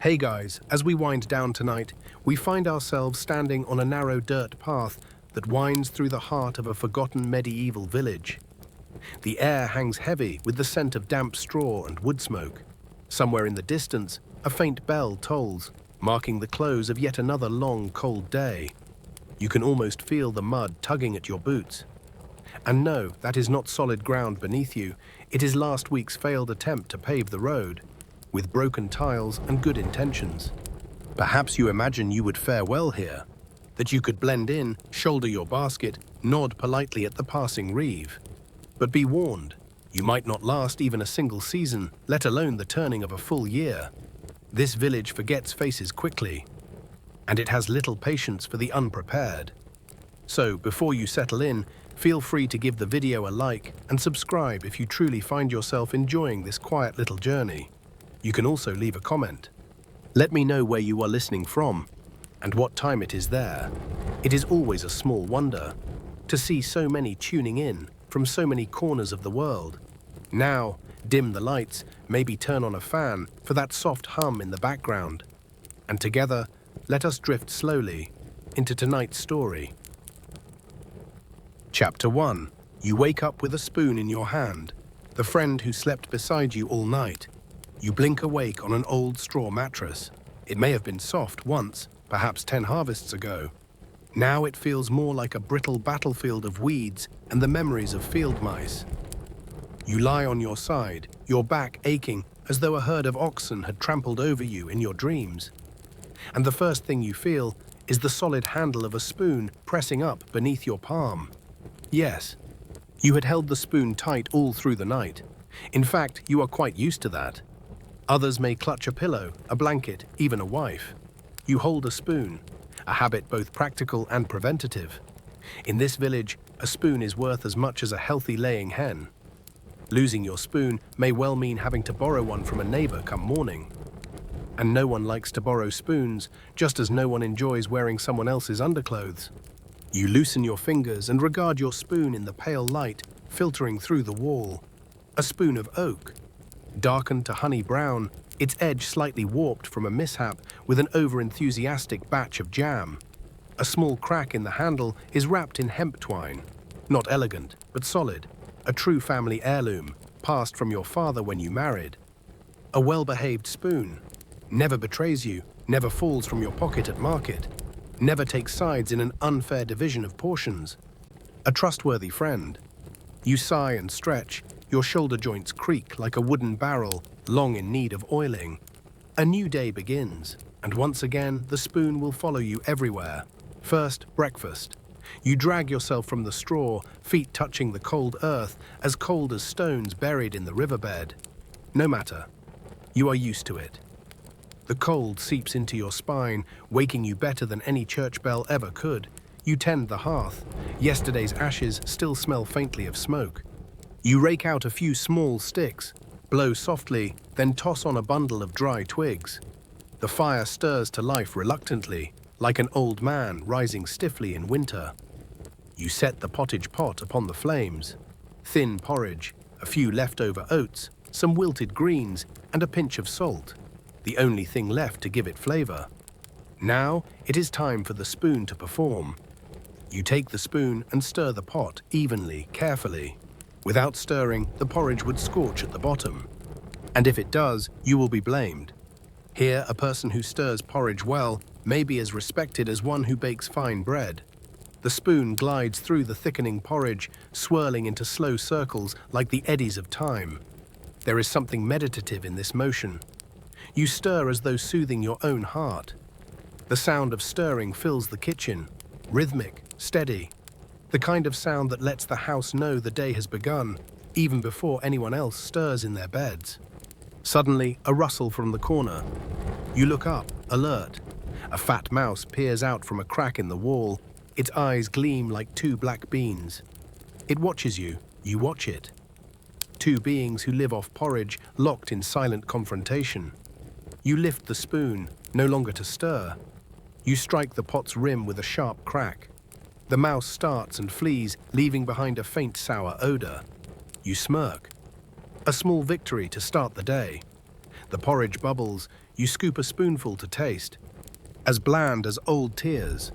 Hey guys, as we wind down tonight, we find ourselves standing on a narrow dirt path that winds through the heart of a forgotten medieval village. The air hangs heavy with the scent of damp straw and wood smoke. Somewhere in the distance, a faint bell tolls, marking the close of yet another long, cold day. You can almost feel the mud tugging at your boots. And no, that is not solid ground beneath you. It is last week's failed attempt to pave the road, with broken tiles and good intentions. Perhaps you imagine you would fare well here, that you could blend in, shoulder your basket, nod politely at the passing reeve. But be warned, you might not last even a single season, let alone the turning of a full year. This village forgets faces quickly, and it has little patience for the unprepared. So, before you settle in, feel free to give the video a like and subscribe if you truly find yourself enjoying this quiet little journey. You can also leave a comment. Let me know where you are listening from and what time it is there. It is always a small wonder to see so many tuning in from so many corners of the world. Now, dim the lights, maybe turn on a fan for that soft hum in the background. And together, let us drift slowly into tonight's story. Chapter 1. You wake up with a spoon in your hand, the friend who slept beside you all night. You blink awake on an old straw mattress. It may have been soft once, perhaps 10 harvests ago. Now it feels more like a brittle battlefield of weeds and the memories of field mice. You lie on your side, your back aching as though a herd of oxen had trampled over you in your dreams. And the first thing you feel is the solid handle of a spoon pressing up beneath your palm. Yes, you had held the spoon tight all through the night. In fact, you are quite used to that. Others may clutch a pillow, a blanket, even a wife. You hold a spoon, a habit both practical and preventative. In this village, a spoon is worth as much as a healthy laying hen. Losing your spoon may well mean having to borrow one from a neighbor come morning. And no one likes to borrow spoons, just as no one enjoys wearing someone else's underclothes. You loosen your fingers and regard your spoon in the pale light filtering through the wall. A spoon of oak. Darkened to honey brown, its edge slightly warped from a mishap with an over-enthusiastic batch of jam. A small crack in the handle is wrapped in hemp twine. Not elegant, but solid. A true family heirloom, passed from your father when you married. A well-behaved spoon. Never betrays you, never falls from your pocket at market. Never takes sides in an unfair division of portions. A trustworthy friend. You sigh and stretch, your shoulder joints creak like a wooden barrel, long in need of oiling. A new day begins, and once again the spoon will follow you everywhere. First, breakfast. You drag yourself from the straw, feet touching the cold earth, as cold as stones buried in the riverbed. No matter. You are used to it. The cold seeps into your spine, waking you better than any church bell ever could. You tend the hearth. Yesterday's ashes still smell faintly of smoke. You rake out a few small sticks, blow softly, then toss on a bundle of dry twigs. The fire stirs to life reluctantly, like an old man rising stiffly in winter. You set the pottage pot upon the flames. Thin porridge, a few leftover oats, some wilted greens, and a pinch of salt. The only thing left to give it flavor. Now it is time for the spoon to perform. You take the spoon and stir the pot evenly, carefully. Without stirring, the porridge would scorch at the bottom. And if it does, you will be blamed. Here, a person who stirs porridge well may be as respected as one who bakes fine bread. The spoon glides through the thickening porridge, swirling into slow circles like the eddies of time. There is something meditative in this motion. You stir as though soothing your own heart. The sound of stirring fills the kitchen, rhythmic, steady. The kind of sound that lets the house know the day has begun, even before anyone else stirs in their beds. Suddenly, a rustle from the corner. You look up, alert. A fat mouse peers out from a crack in the wall. Its eyes gleam like two black beans. It watches you, you watch it. Two beings who live off porridge, locked in silent confrontation. You lift the spoon, no longer to stir. You strike the pot's rim with a sharp crack. The mouse starts and flees, leaving behind a faint sour odor. You smirk. A small victory to start the day. The porridge bubbles. You scoop a spoonful to taste, as bland as old tears.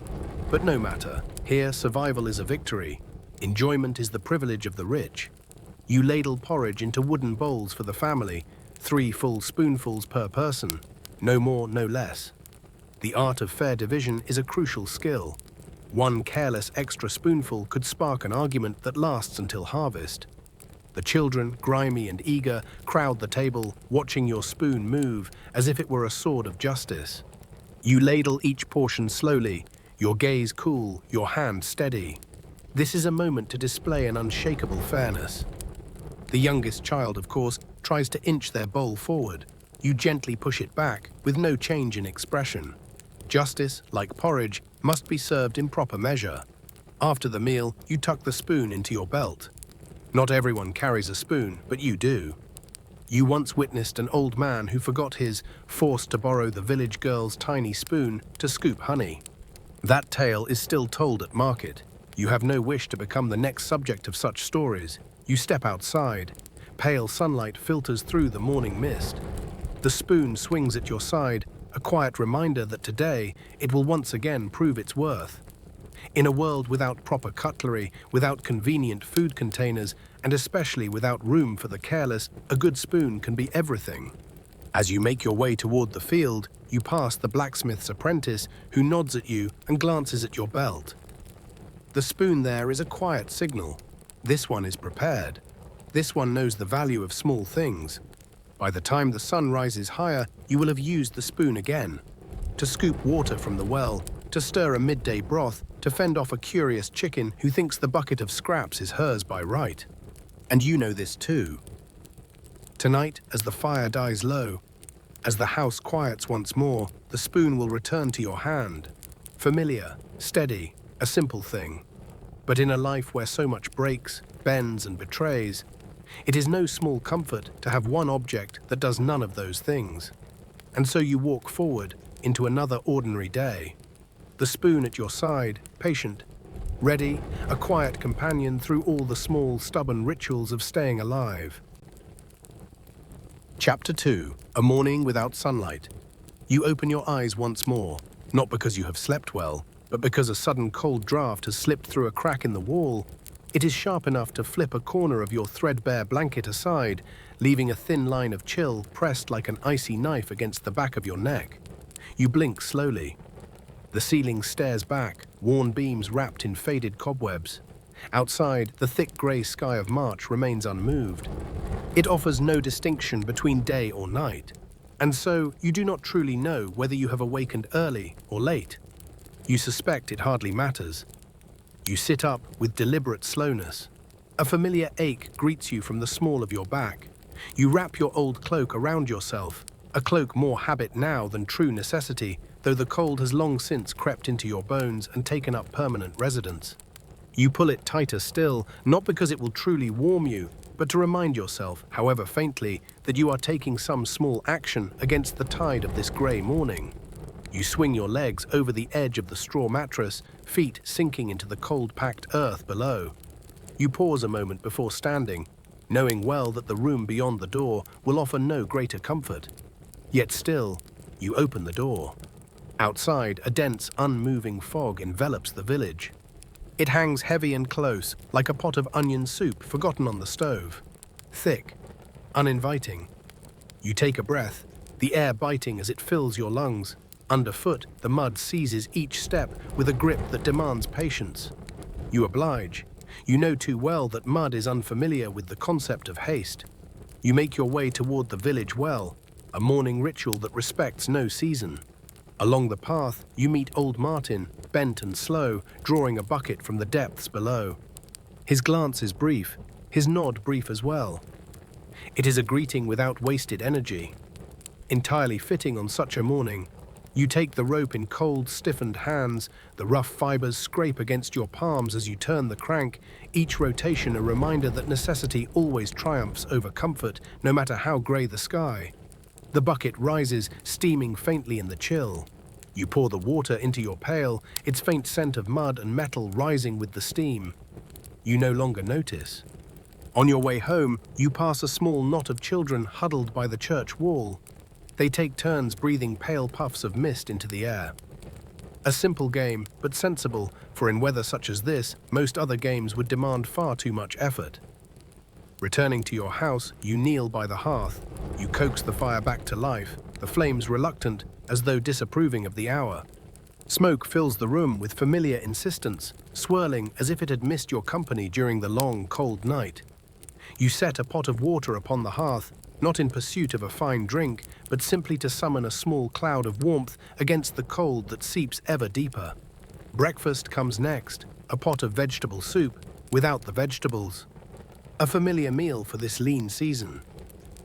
But no matter, here survival is a victory. Enjoyment is the privilege of the rich. You ladle porridge into wooden bowls for the family, 3 full spoonfuls per person, no more, no less. The art of fair division is a crucial skill. One careless extra spoonful could spark an argument that lasts until harvest. The children, grimy and eager, crowd the table, watching your spoon move as if it were a sword of justice. You ladle each portion slowly, your gaze cool, your hand steady. This is a moment to display an unshakable fairness. The youngest child, of course, tries to inch their bowl forward. You gently push it back, with no change in expression. Justice, like porridge, must be served in proper measure. After the meal, you tuck the spoon into your belt. Not everyone carries a spoon, but you do. You once witnessed an old man who forgot his, forced to borrow the village girl's tiny spoon to scoop honey. That tale is still told at market. You have no wish to become the next subject of such stories. You step outside. Pale sunlight filters through the morning mist. The spoon swings at your side, a quiet reminder that today it will once again prove its worth. In a world without proper cutlery, without convenient food containers, and especially without room for the careless, a good spoon can be everything. As you make your way toward the field, you pass the blacksmith's apprentice who nods at you and glances at your belt. The spoon there is a quiet signal. This one is prepared. This one knows the value of small things. By the time the sun rises higher, you will have used the spoon again. To scoop water from the well, to stir a midday broth, to fend off a curious chicken who thinks the bucket of scraps is hers by right. And you know this too. Tonight, as the fire dies low, as the house quiets once more, the spoon will return to your hand. Familiar, steady, a simple thing. But in a life where so much breaks, bends and betrays, it is no small comfort to have one object that does none of those things. And so you walk forward into another ordinary day. The spoon at your side, patient, ready, a quiet companion through all the small, stubborn rituals of staying alive. Chapter 2. A morning without sunlight. You open your eyes once more, not because you have slept well, but because a sudden cold draft has slipped through a crack in the wall. It is sharp enough to flip a corner of your threadbare blanket aside, leaving a thin line of chill pressed like an icy knife against the back of your neck. You blink slowly. The ceiling stares back, worn beams wrapped in faded cobwebs. Outside, the thick grey sky of March remains unmoved. It offers no distinction between day or night, and so you do not truly know whether you have awakened early or late. You suspect it hardly matters. You sit up with deliberate slowness. A familiar ache greets you from the small of your back. You wrap your old cloak around yourself, a cloak more habit now than true necessity, though the cold has long since crept into your bones and taken up permanent residence. You pull it tighter still, not because it will truly warm you, but to remind yourself, however faintly, that you are taking some small action against the tide of this grey morning. You swing your legs over the edge of the straw mattress, feet sinking into the cold-packed earth below. You pause a moment before standing, knowing well that the room beyond the door will offer no greater comfort. Yet still, you open the door. Outside, a dense, unmoving fog envelops the village. It hangs heavy and close, like a pot of onion soup forgotten on the stove. Thick, uninviting. You take a breath, the air biting as it fills your lungs. Underfoot, the mud seizes each step with a grip that demands patience. You oblige. You know too well that mud is unfamiliar with the concept of haste. You make your way toward the village well, a morning ritual that respects no season. Along the path, you meet old Martin, bent and slow, drawing a bucket from the depths below. His glance is brief, his nod brief as well. It is a greeting without wasted energy. Entirely fitting on such a morning, you take the rope in cold, stiffened hands, the rough fibers scrape against your palms as you turn the crank, each rotation a reminder that necessity always triumphs over comfort, no matter how grey the sky. The bucket rises, steaming faintly in the chill. You pour the water into your pail, its faint scent of mud and metal rising with the steam. You no longer notice. On your way home, you pass a small knot of children huddled by the church wall. They take turns breathing pale puffs of mist into the air. A simple game, but sensible, for in weather such as this, most other games would demand far too much effort. Returning to your house, you kneel by the hearth. You coax the fire back to life, the flames reluctant, as though disapproving of the hour. Smoke fills the room with familiar insistence, swirling as if it had missed your company during the long, cold night. You set a pot of water upon the hearth, not in pursuit of a fine drink, but simply to summon a small cloud of warmth against the cold that seeps ever deeper. Breakfast comes next, a pot of vegetable soup, without the vegetables. A familiar meal for this lean season.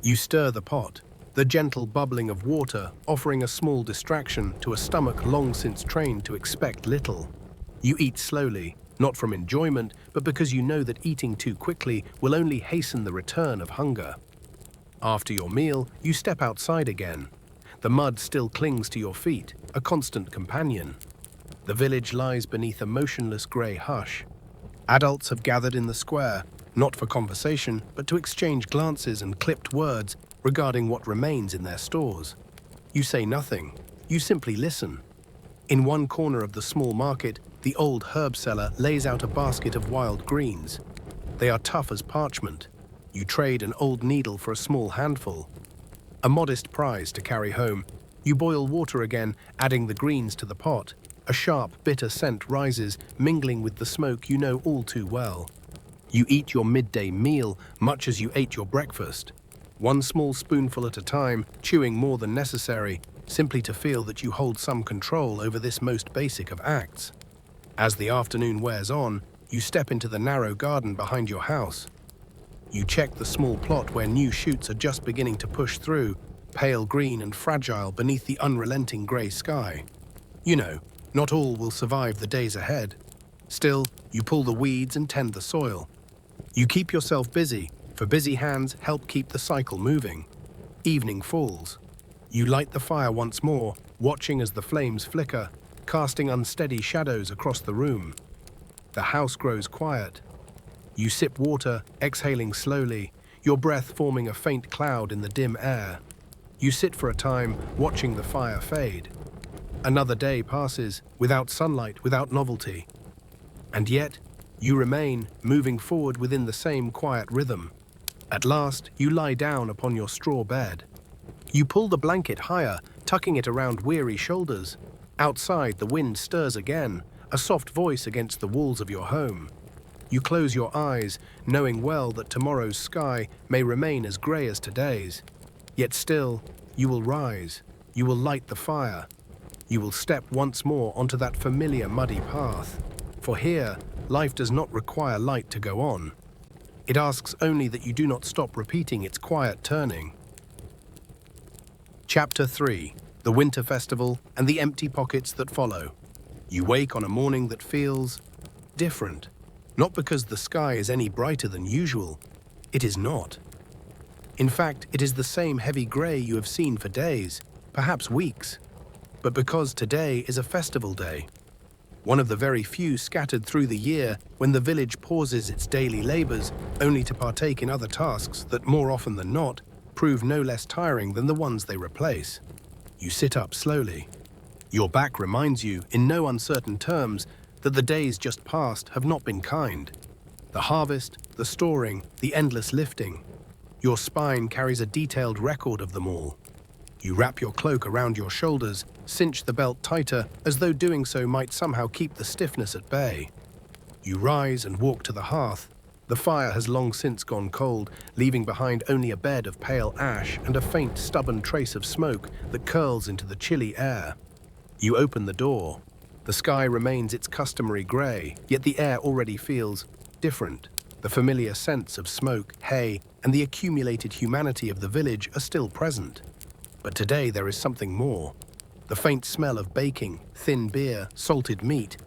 You stir the pot, the gentle bubbling of water offering a small distraction to a stomach long since trained to expect little. You eat slowly, not from enjoyment, but because you know that eating too quickly will only hasten the return of hunger. After your meal, you step outside again. The mud still clings to your feet, a constant companion. The village lies beneath a motionless grey hush. Adults have gathered in the square, not for conversation, but to exchange glances and clipped words regarding what remains in their stores. You say nothing, you simply listen. In one corner of the small market, the old herb seller lays out a basket of wild greens. They are tough as parchment. You trade an old needle for a small handful. A modest prize to carry home. You boil water again, adding the greens to the pot. A sharp, bitter scent rises, mingling with the smoke you know all too well. You eat your midday meal much as you ate your breakfast. One small spoonful at a time, chewing more than necessary, simply to feel that you hold some control over this most basic of acts. As the afternoon wears on, you step into the narrow garden behind your house. You check the small plot where new shoots are just beginning to push through, pale green and fragile beneath the unrelenting grey sky. You know, not all will survive the days ahead. Still, you pull the weeds and tend the soil. You keep yourself busy, for busy hands help keep the cycle moving. Evening falls. You light the fire once more, watching as the flames flicker, casting unsteady shadows across the room. The house grows quiet. You sip water, exhaling slowly, your breath forming a faint cloud in the dim air. You sit for a time, watching the fire fade. Another day passes, without sunlight, without novelty. And yet, you remain, moving forward within the same quiet rhythm. At last, you lie down upon your straw bed. You pull the blanket higher, tucking it around weary shoulders. Outside, the wind stirs again, a soft voice against the walls of your home. You close your eyes, knowing well that tomorrow's sky may remain as grey as today's. Yet still, you will rise, you will light the fire. You will step once more onto that familiar muddy path. For here, life does not require light to go on. It asks only that you do not stop repeating its quiet turning. Chapter 3. The Winter Festival and the Empty Pockets That Follow. You wake on a morning that feels different. Not because the sky is any brighter than usual. It is not. In fact, it is the same heavy grey you have seen for days, perhaps weeks. But because today is a festival day. One of the very few scattered through the year when the village pauses its daily labours only to partake in other tasks that more often than not prove no less tiring than the ones they replace. You sit up slowly. Your back reminds you, in no uncertain terms, that the days just past have not been kind. The harvest, the storing, the endless lifting. Your spine carries a detailed record of them all. You wrap your cloak around your shoulders, cinch the belt tighter, as though doing so might somehow keep the stiffness at bay. You rise and walk to the hearth. The fire has long since gone cold, leaving behind only a bed of pale ash and a faint, stubborn trace of smoke that curls into the chilly air. You open the door. The sky remains its customary grey, yet the air already feels different. The familiar scents of smoke, hay, and the accumulated humanity of the village are still present. But today there is something more. The faint smell of baking, thin beer, salted meat,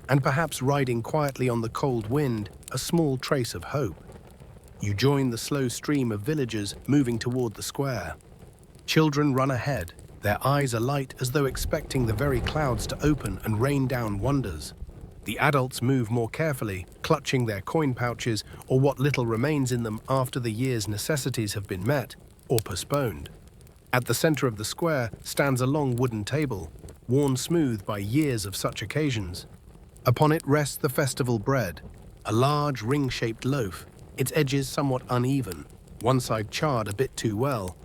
and perhaps riding quietly on the cold wind, a small trace of hope. You join the slow stream of villagers moving toward the square. Children run ahead, their eyes alight as though expecting the very clouds to open and rain down wonders. The adults move more carefully, clutching their coin pouches or what little remains in them after the year's necessities have been met or postponed. At the center of the square stands a long wooden table, worn smooth by years of such occasions. Upon it rests the festival bread, a large ring-shaped loaf, its edges somewhat uneven, one side charred a bit too well,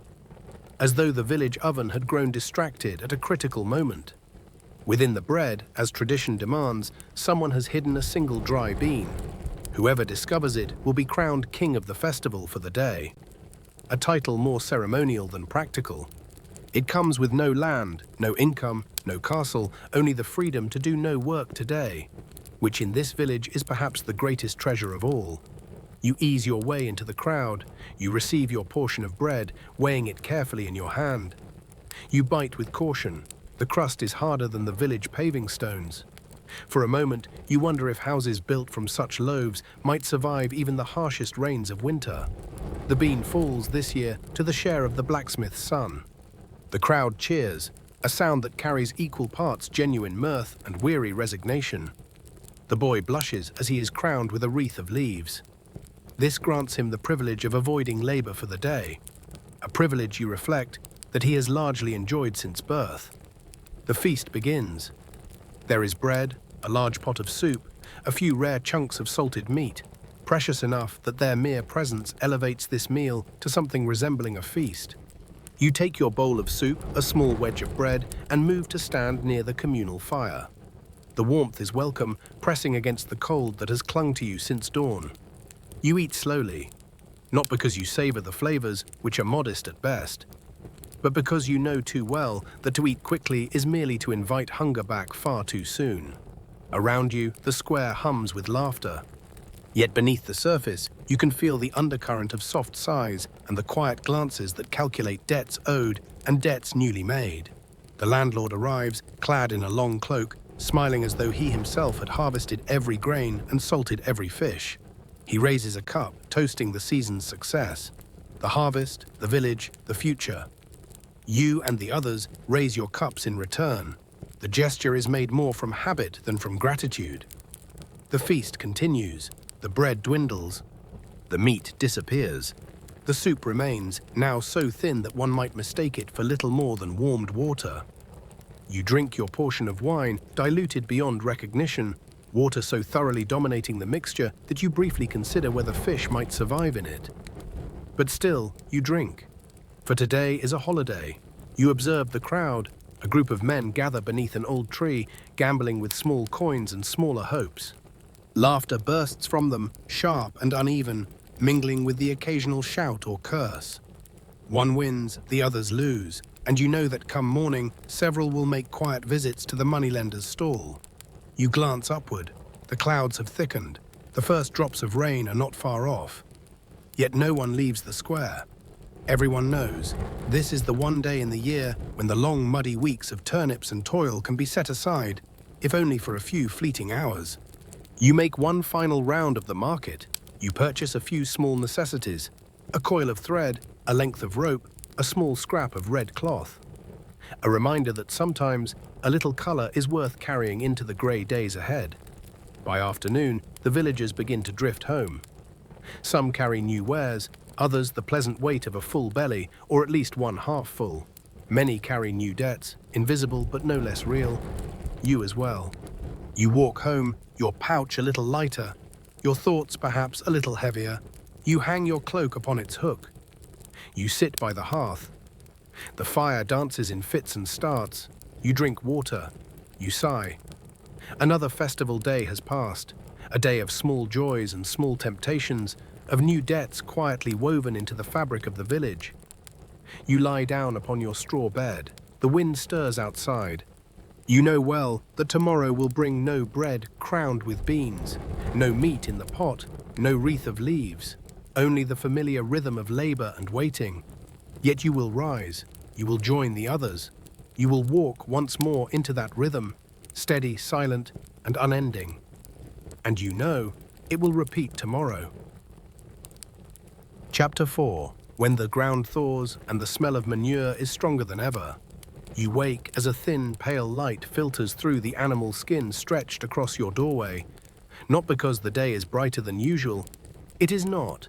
as though the village oven had grown distracted at a critical moment. Within the bread, as tradition demands, someone has hidden a single dry bean. Whoever discovers it will be crowned king of the festival for the day. A title more ceremonial than practical. It comes with no land, no income, no castle, only the freedom to do no work today, which in this village is perhaps the greatest treasure of all. You ease your way into the crowd. You receive your portion of bread, weighing it carefully in your hand. You bite with caution. The crust is harder than the village paving stones. For a moment, you wonder if houses built from such loaves might survive even the harshest rains of winter. The bean falls this year to the share of the blacksmith's son. The crowd cheers, a sound that carries equal parts genuine mirth and weary resignation. The boy blushes as he is crowned with a wreath of leaves. This grants him the privilege of avoiding labor for the day, a privilege, you reflect, that he has largely enjoyed since birth. The feast begins. There is bread, a large pot of soup, a few rare chunks of salted meat, precious enough that their mere presence elevates this meal to something resembling a feast. You take your bowl of soup, a small wedge of bread, and move to stand near the communal fire. The warmth is welcome, pressing against the cold that has clung to you since dawn. You eat slowly, not because you savor the flavors, which are modest at best, but because you know too well that to eat quickly is merely to invite hunger back far too soon. Around you, the square hums with laughter. Yet beneath the surface, you can feel the undercurrent of soft sighs and the quiet glances that calculate debts owed and debts newly made. The landlord arrives, clad in a long cloak, smiling as though he himself had harvested every grain and salted every fish. He raises a cup, toasting the season's success. The harvest, the village, the future. You and the others raise your cups in return. The gesture is made more from habit than from gratitude. The feast continues. The bread dwindles. The meat disappears. The soup remains, now so thin that one might mistake it for little more than warmed water. You drink your portion of wine, diluted beyond recognition, water so thoroughly dominating the mixture that you briefly consider whether fish might survive in it. But still, you drink. For today is a holiday. You observe the crowd. A group of men gather beneath an old tree, gambling with small coins and smaller hopes. Laughter bursts from them, sharp and uneven, mingling with the occasional shout or curse. One wins, the others lose, and you know that come morning, several will make quiet visits to the moneylender's stall. You glance upward. The clouds have thickened. The first drops of rain are not far off. Yet no one leaves the square. Everyone knows this is the one day in the year when the long muddy weeks of turnips and toil can be set aside, if only for a few fleeting hours. You make one final round of the market. You purchase a few small necessities, a coil of thread, a length of rope, a small scrap of red cloth. A reminder that sometimes a little color is worth carrying into the grey days ahead. By afternoon, the villagers begin to drift home. Some carry new wares, others the pleasant weight of a full belly, or at least one half full. Many carry new debts, invisible but no less real. You as well. You walk home, your pouch a little lighter, your thoughts perhaps a little heavier. You hang your cloak upon its hook. You sit by the hearth. The fire dances in fits and starts. You drink water. You sigh. Another festival day has passed, a day of small joys and small temptations, of new debts quietly woven into the fabric of the village. You lie down upon your straw bed. The wind stirs outside. You know well that tomorrow will bring no bread crowned with beans, no meat in the pot, no wreath of leaves, only the familiar rhythm of labor and waiting. Yet you will rise. You will join the others. You will walk once more into that rhythm, steady, silent, and unending. And you know it will repeat tomorrow. Chapter 4. When the ground thaws and the smell of manure is stronger than ever. You wake as a thin, pale light filters through the animal skin stretched across your doorway. Not because the day is brighter than usual. It is not.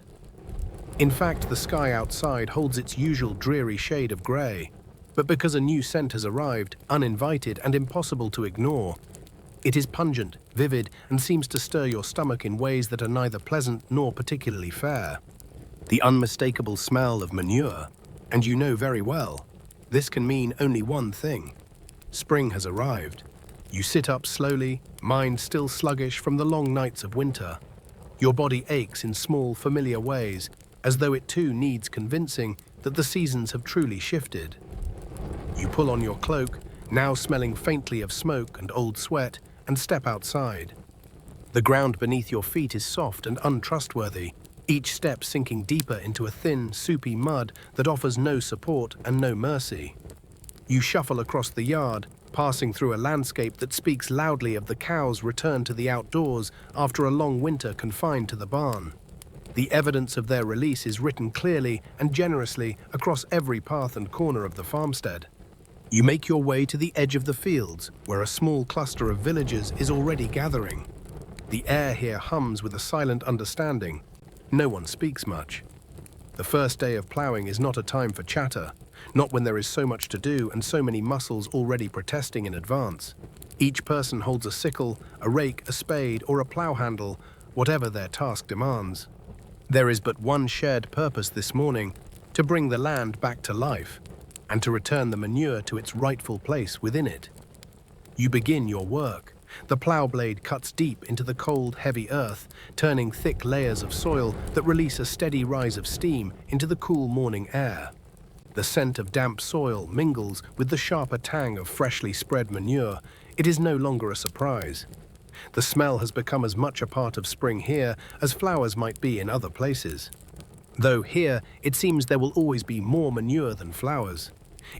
In fact, the sky outside holds its usual dreary shade of grey, but because a new scent has arrived, uninvited and impossible to ignore, it is pungent, vivid, and seems to stir your stomach in ways that are neither pleasant nor particularly fair. The unmistakable smell of manure, and you know very well, this can mean only one thing. Spring has arrived. You sit up slowly, mind still sluggish from the long nights of winter. Your body aches in small, familiar ways, as though it too needs convincing that the seasons have truly shifted. You pull on your cloak, now smelling faintly of smoke and old sweat, and step outside. The ground beneath your feet is soft and untrustworthy, each step sinking deeper into a thin, soupy mud that offers no support and no mercy. You shuffle across the yard, passing through a landscape that speaks loudly of the cows' return to the outdoors after a long winter confined to the barn. The evidence of their release is written clearly and generously across every path and corner of the farmstead. You make your way to the edge of the fields, where a small cluster of villagers is already gathering. The air here hums with a silent understanding. No one speaks much. The first day of ploughing is not a time for chatter, not when there is so much to do and so many muscles already protesting in advance. Each person holds a sickle, a rake, a spade, or a plough handle, whatever their task demands. There is but one shared purpose this morning: to bring the land back to life, and to return the manure to its rightful place within it. You begin your work. The plough blade cuts deep into the cold, heavy earth, turning thick layers of soil that release a steady rise of steam into the cool morning air. The scent of damp soil mingles with the sharper tang of freshly spread manure. It is no longer a surprise. The smell has become as much a part of spring here as flowers might be in other places. Though here, it seems there will always be more manure than flowers.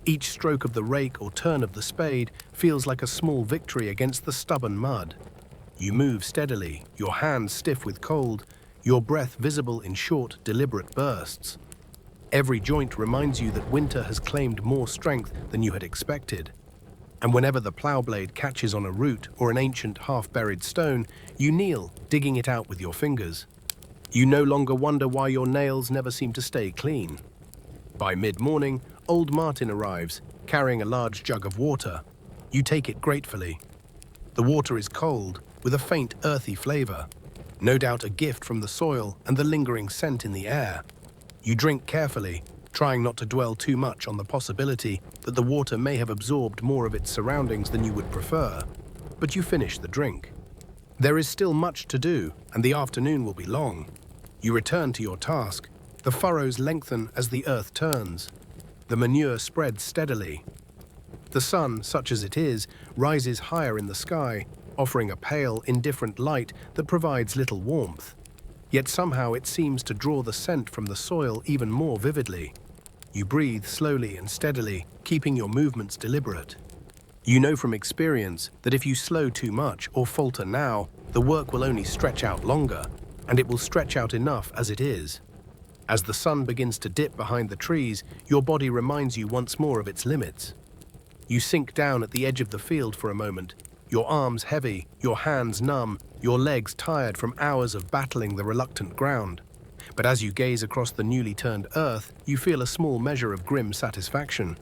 Each stroke of the rake or turn of the spade feels like a small victory against the stubborn mud. You move steadily, your hands stiff with cold, your breath visible in short, deliberate bursts. Every joint reminds you that winter has claimed more strength than you had expected. And whenever the plough blade catches on a root or an ancient half-buried stone, you kneel, digging it out with your fingers. You no longer wonder why your nails never seem to stay clean. By mid-morning, old Martin arrives, carrying a large jug of water. You take it gratefully. The water is cold, with a faint earthy flavor. No doubt a gift from the soil and the lingering scent in the air. You drink carefully, trying not to dwell too much on the possibility that the water may have absorbed more of its surroundings than you would prefer. But you finish the drink. There is still much to do, and the afternoon will be long. You return to your task. The furrows lengthen as the earth turns. The manure spreads steadily. The sun, such as it is, rises higher in the sky, offering a pale, indifferent light that provides little warmth. Yet somehow it seems to draw the scent from the soil even more vividly. You breathe slowly and steadily, keeping your movements deliberate. You know from experience that if you slow too much or falter now, the work will only stretch out longer, and it will stretch out enough as it is. As the sun begins to dip behind the trees, your body reminds you once more of its limits. You sink down at the edge of the field for a moment, your arms heavy, your hands numb, your legs tired from hours of battling the reluctant ground. But as you gaze across the newly turned earth, you feel a small measure of grim satisfaction.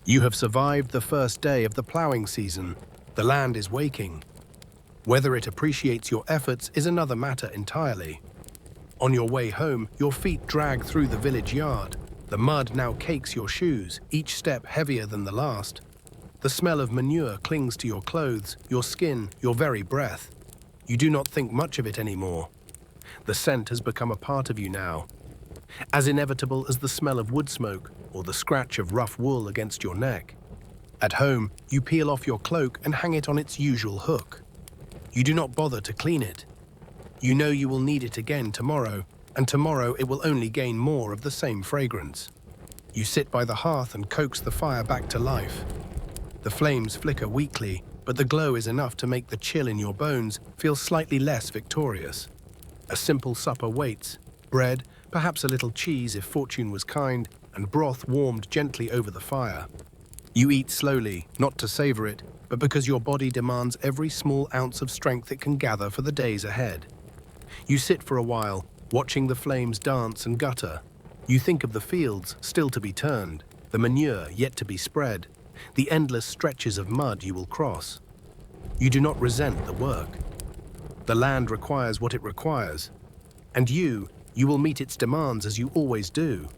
You have survived the first day of the ploughing season. The land is waking. Whether it appreciates your efforts is another matter entirely. On your way home, your feet drag through the village yard. The mud now cakes your shoes, each step heavier than the last. The smell of manure clings to your clothes, your skin, your very breath. You do not think much of it anymore. The scent has become a part of you now, as inevitable as the smell of wood smoke or the scratch of rough wool against your neck. At home, you peel off your cloak and hang it on its usual hook. You do not bother to clean it. You know you will need it again tomorrow, and tomorrow it will only gain more of the same fragrance. You sit by the hearth and coax the fire back to life. The flames flicker weakly, but the glow is enough to make the chill in your bones feel slightly less victorious. A simple supper waits: bread, perhaps a little cheese if fortune was kind, and broth warmed gently over the fire. You eat slowly, not to savor it, but because your body demands every small ounce of strength it can gather for the days ahead. You sit for a while, watching the flames dance and gutter. You think of the fields still to be turned, the manure yet to be spread, the endless stretches of mud you will cross. You do not resent the work. The land requires what it requires, and you will meet its demands as you always do.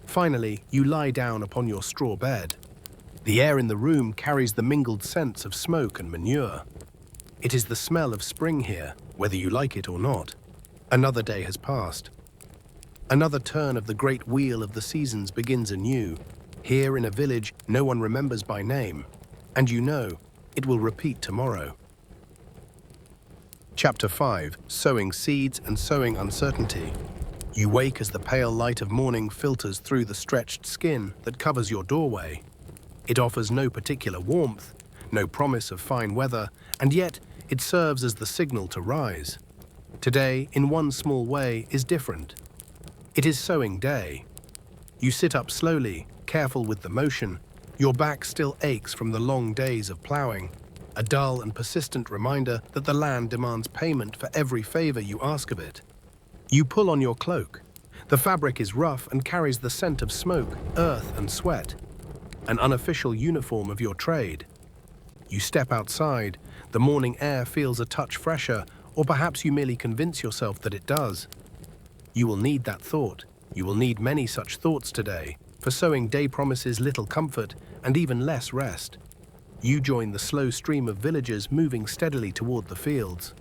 Finally, you lie down upon your straw bed. The air in the room carries the mingled scents of smoke and manure. It is the smell of spring here, whether you like it or not. Another day has passed. Another turn of the great wheel of the seasons begins anew. Here in a village no one remembers by name, and you know it will repeat tomorrow. Chapter 5. Sowing Seeds and Sowing Uncertainty. You wake as the pale light of morning filters through the stretched skin that covers your doorway. It offers no particular warmth, no promise of fine weather, and yet it serves as the signal to rise. Today, in one small way, is different. It is sowing day. You sit up slowly, careful with the motion. Your back still aches from the long days of ploughing, a dull and persistent reminder that the land demands payment for every favor you ask of it. You pull on your cloak. The fabric is rough and carries the scent of smoke, earth, and sweat, an unofficial uniform of your trade. You step outside. The morning air feels a touch fresher, or perhaps you merely convince yourself that it does. You will need that thought. You will need many such thoughts today, for sowing day promises little comfort and even less rest. You join the slow stream of villagers moving steadily toward the fields.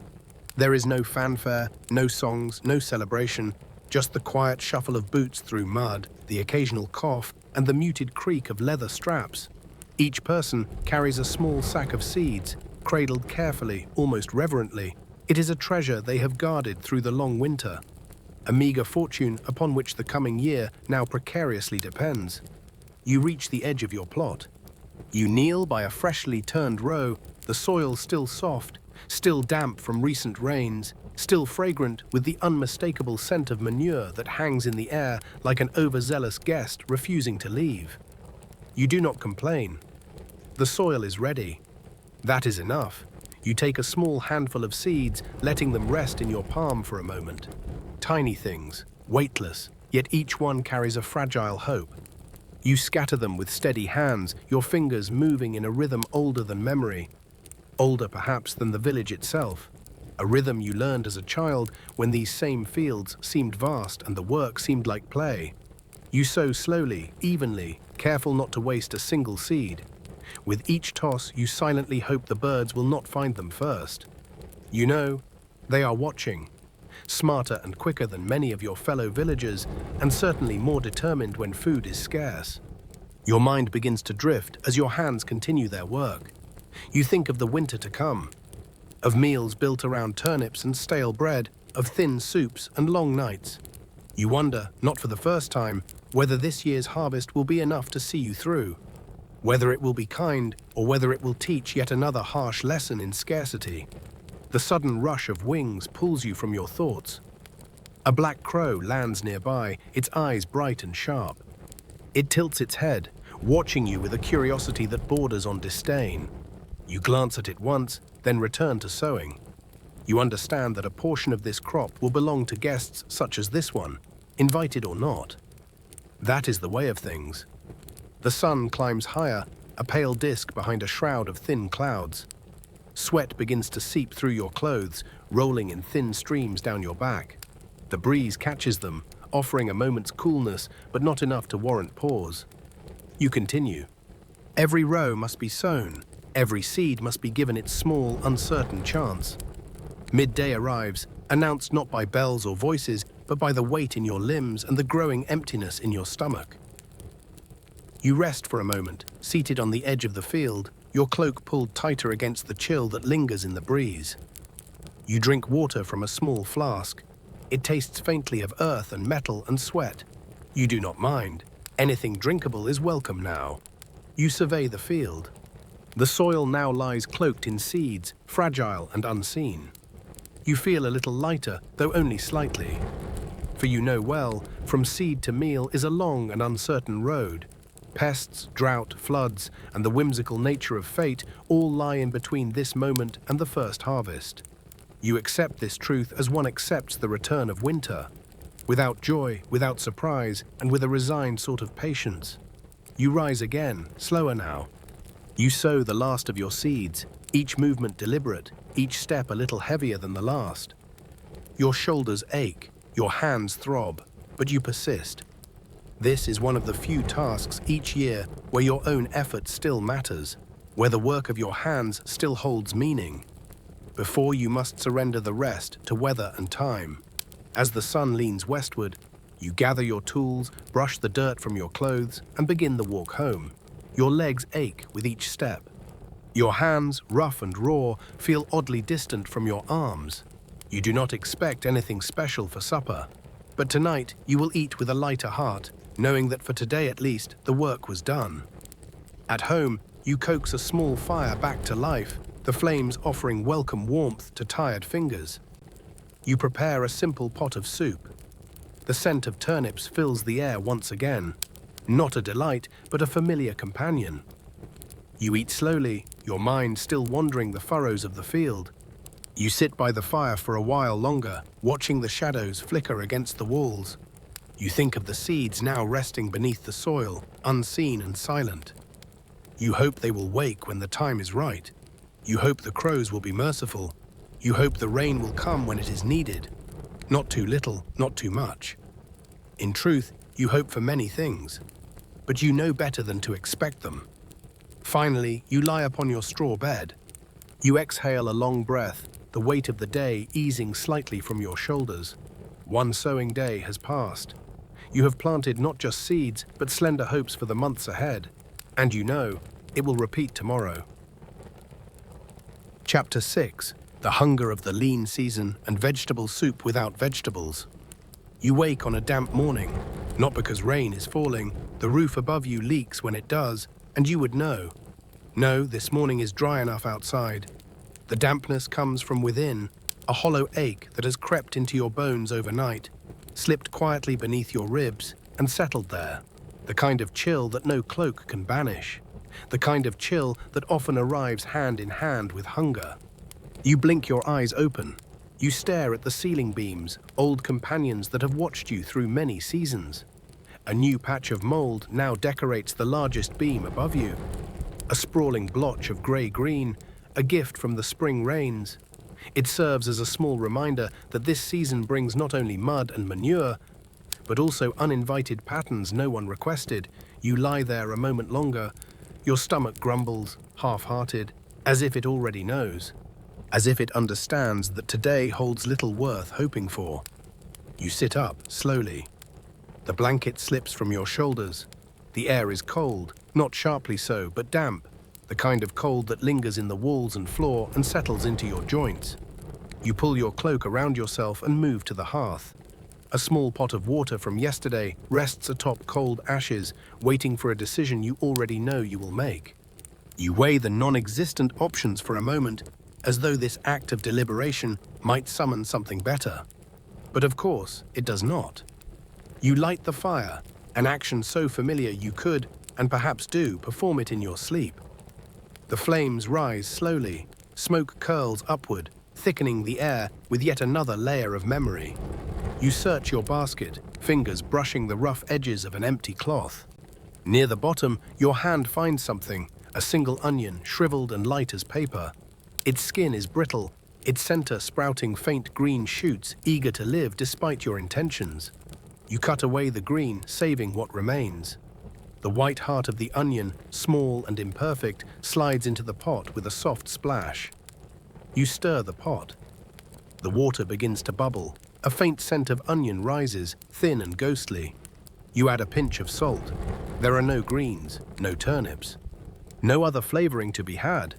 There is no fanfare, no songs, no celebration, just the quiet shuffle of boots through mud, the occasional cough, and the muted creak of leather straps. Each person carries a small sack of seeds, cradled carefully, almost reverently. It is a treasure they have guarded through the long winter, a meager fortune upon which the coming year now precariously depends. You reach the edge of your plot. You kneel by a freshly turned row, the soil still soft, still damp from recent rains, still fragrant with the unmistakable scent of manure that hangs in the air like an overzealous guest refusing to leave. You do not complain. The soil is ready. That is enough. You take a small handful of seeds, letting them rest in your palm for a moment. Tiny things, weightless, yet each one carries a fragile hope. You scatter them with steady hands, your fingers moving in a rhythm older than memory, older perhaps than the village itself, a rhythm you learned as a child when these same fields seemed vast and the work seemed like play. You sow slowly, evenly, careful not to waste a single seed. With each toss, you silently hope the birds will not find them first. You know, they are watching, smarter and quicker than many of your fellow villagers, and certainly more determined when food is scarce. Your mind begins to drift as your hands continue their work. You think of the winter to come, of meals built around turnips and stale bread, of thin soups and long nights. You wonder, not for the first time, whether this year's harvest will be enough to see you through, whether it will be kind or whether it will teach yet another harsh lesson in scarcity. The sudden rush of wings pulls you from your thoughts. A black crow lands nearby, its eyes bright and sharp. It tilts its head, watching you with a curiosity that borders on disdain. You glance at it once, then return to sowing. You understand that a portion of this crop will belong to guests such as this one, invited or not. That is the way of things. The sun climbs higher, a pale disk behind a shroud of thin clouds. Sweat begins to seep through your clothes, rolling in thin streams down your back. The breeze catches them, offering a moment's coolness, but not enough to warrant pause. You continue. Every row must be sown. Every seed must be given its small, uncertain chance. Midday arrives, announced not by bells or voices, but by the weight in your limbs and the growing emptiness in your stomach. You rest for a moment, seated on the edge of the field, your cloak pulled tighter against the chill that lingers in the breeze. You drink water from a small flask. It tastes faintly of earth and metal and sweat. You do not mind. Anything drinkable is welcome now. You survey the field. The soil now lies cloaked in seeds, fragile and unseen. You feel a little lighter, though only slightly. For you know well, from seed to meal is a long and uncertain road. Pests, drought, floods, and the whimsical nature of fate all lie in between this moment and the first harvest. You accept this truth as one accepts the return of winter. without joy, without surprise, and with a resigned sort of patience. You rise again, slower now. You sow the last of your seeds, each movement deliberate, each step a little heavier than the last. Your shoulders ache, your hands throb, but you persist. This is one of the few tasks each year where your own effort still matters, where the work of your hands still holds meaning. Before you must surrender the rest to weather and time. As the sun leans westward, you gather your tools, brush the dirt from your clothes, and begin the walk home. Your legs ache with each step. Your hands, rough and raw, feel oddly distant from your arms. You do not expect anything special for supper, but tonight you will eat with a lighter heart, knowing that for today at least the work was done. At home, you coax a small fire back to life, the flames offering welcome warmth to tired fingers. You prepare a simple pot of soup. The scent of turnips fills the air once again, not a delight, but a familiar companion. You eat slowly, your mind still wandering the furrows of the field. You sit by the fire for a while longer, watching the shadows flicker against the walls. You think of the seeds now resting beneath the soil, unseen and silent. You hope they will wake when the time is right. You hope the crows will be merciful. You hope the rain will come when it is needed. Not too little, not too much. In truth, you hope for many things, but you know better than to expect them. Finally, you lie upon your straw bed. You exhale a long breath, the weight of the day easing slightly from your shoulders. One sowing day has passed. You have planted not just seeds, but slender hopes for the months ahead. And you know, it will repeat tomorrow. Chapter 6. The hunger of the lean season and vegetable soup without vegetables. You wake on a damp morning, not because rain is falling, the roof above you leaks when it does, and you would know. No, this morning is dry enough outside. The dampness comes from within, a hollow ache that has crept into your bones overnight, slipped quietly beneath your ribs, and settled there. The kind of chill that no cloak can banish. The kind of chill that often arrives hand in hand with hunger. You blink your eyes open. You stare at the ceiling beams, old companions that have watched you through many seasons. A new patch of mold now decorates the largest beam above you. A sprawling blotch of grey-green, a gift from the spring rains. It serves as a small reminder that this season brings not only mud and manure, but also uninvited patterns no one requested. You lie there a moment longer. Your stomach grumbles, half-hearted, as if it already knows. As if it understands that today holds little worth hoping for. You sit up, slowly. The blanket slips from your shoulders. The air is cold, not sharply so, but damp, the kind of cold that lingers in the walls and floor and settles into your joints. You pull your cloak around yourself and move to the hearth. A small pot of water from yesterday rests atop cold ashes, waiting for a decision you already know you will make. You weigh the non-existent options for a moment, as though this act of deliberation might summon something better. But of course, it does not. You light the fire, an action so familiar you could, and perhaps do, perform it in your sleep. The flames rise slowly, smoke curls upward, thickening the air with yet another layer of memory. You search your basket, fingers brushing the rough edges of an empty cloth. Near the bottom, your hand finds something, a single onion, shriveled and light as paper. Its skin is brittle, its center sprouting faint green shoots, eager to live despite your intentions. You cut away the green, saving what remains. The white heart of the onion, small and imperfect, slides into the pot with a soft splash. You stir the pot. The water begins to bubble. A faint scent of onion rises, thin and ghostly. You add a pinch of salt. There are no greens, no turnips. No other flavoring to be had.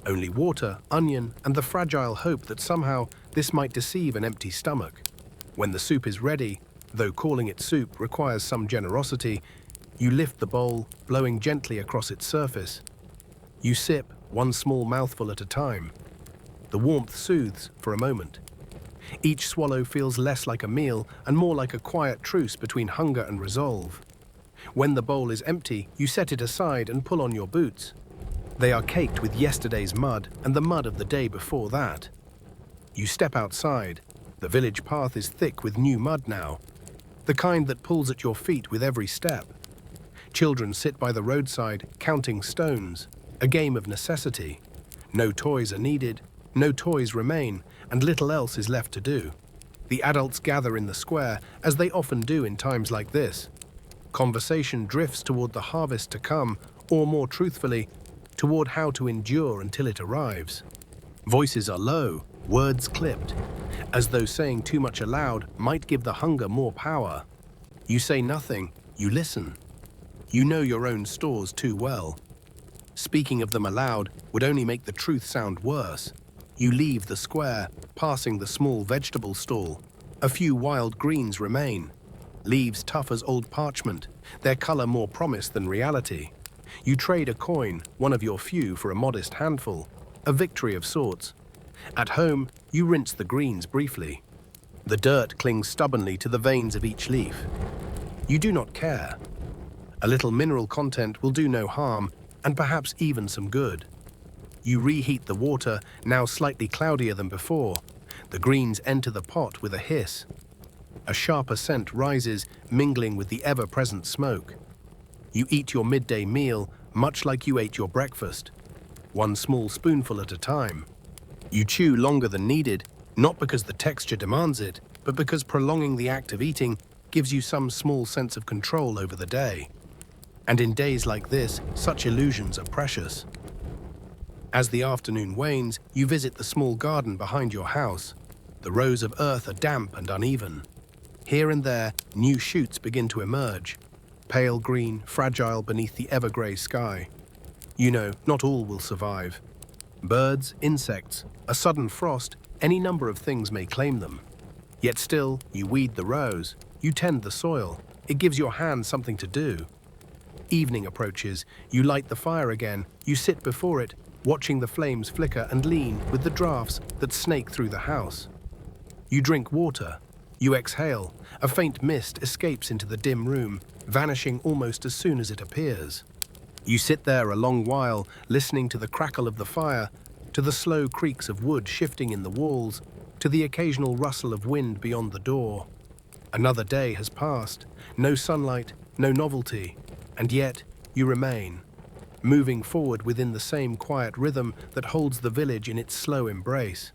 Only water, onion, and the fragile hope that somehow this might deceive an empty stomach. When the soup is ready, though calling it soup requires some generosity, you lift the bowl, blowing gently across its surface. You sip, one small mouthful at a time. The warmth soothes for a moment. Each swallow feels less like a meal and more like a quiet truce between hunger and resolve. When the bowl is empty, you set it aside and pull on your boots. They are caked with yesterday's mud and the mud of the day before that. You step outside. The village path is thick with new mud now, the kind that pulls at your feet with every step. Children sit by the roadside counting stones, a game of necessity. No toys are needed, no toys remain, and little else is left to do. The adults gather in the square, as they often do in times like this. Conversation drifts toward the harvest to come, or more truthfully, toward how to endure until it arrives. Voices are low, words clipped, as though saying too much aloud might give the hunger more power. You say nothing, you listen. You know your own stores too well. Speaking of them aloud would only make the truth sound worse. You leave the square, passing the small vegetable stall. A few wild greens remain. Leaves tough as old parchment, their color more promise than reality. You trade a coin, one of your few, for a modest handful, a victory of sorts. At home, you rinse the greens briefly. The dirt clings stubbornly to the veins of each leaf. You do not care. A little mineral content will do no harm, and perhaps even some good. You reheat the water, now slightly cloudier than before. The greens enter the pot with a hiss. A sharper scent rises, mingling with the ever-present smoke. You eat your midday meal, much like you ate your breakfast, one small spoonful at a time. You chew longer than needed, not because the texture demands it, but because prolonging the act of eating gives you some small sense of control over the day. And in days like this, such illusions are precious. As the afternoon wanes, you visit the small garden behind your house. The rows of earth are damp and uneven. Here and there, new shoots begin to emerge, pale green, fragile beneath the ever-grey sky. You know, not all will survive. Birds, insects, a sudden frost, any number of things may claim them. Yet still, you weed the rows, you tend the soil. It gives your hands something to do. Evening approaches, you light the fire again, you sit before it, watching the flames flicker and lean with the draughts that snake through the house. You drink water, you exhale, a faint mist escapes into the dim room, vanishing almost as soon as it appears. You sit there a long while, listening to the crackle of the fire, to the slow creaks of wood shifting in the walls, to the occasional rustle of wind beyond the door. Another day has passed, no sunlight, no novelty, and yet you remain, moving forward within the same quiet rhythm that holds the village in its slow embrace.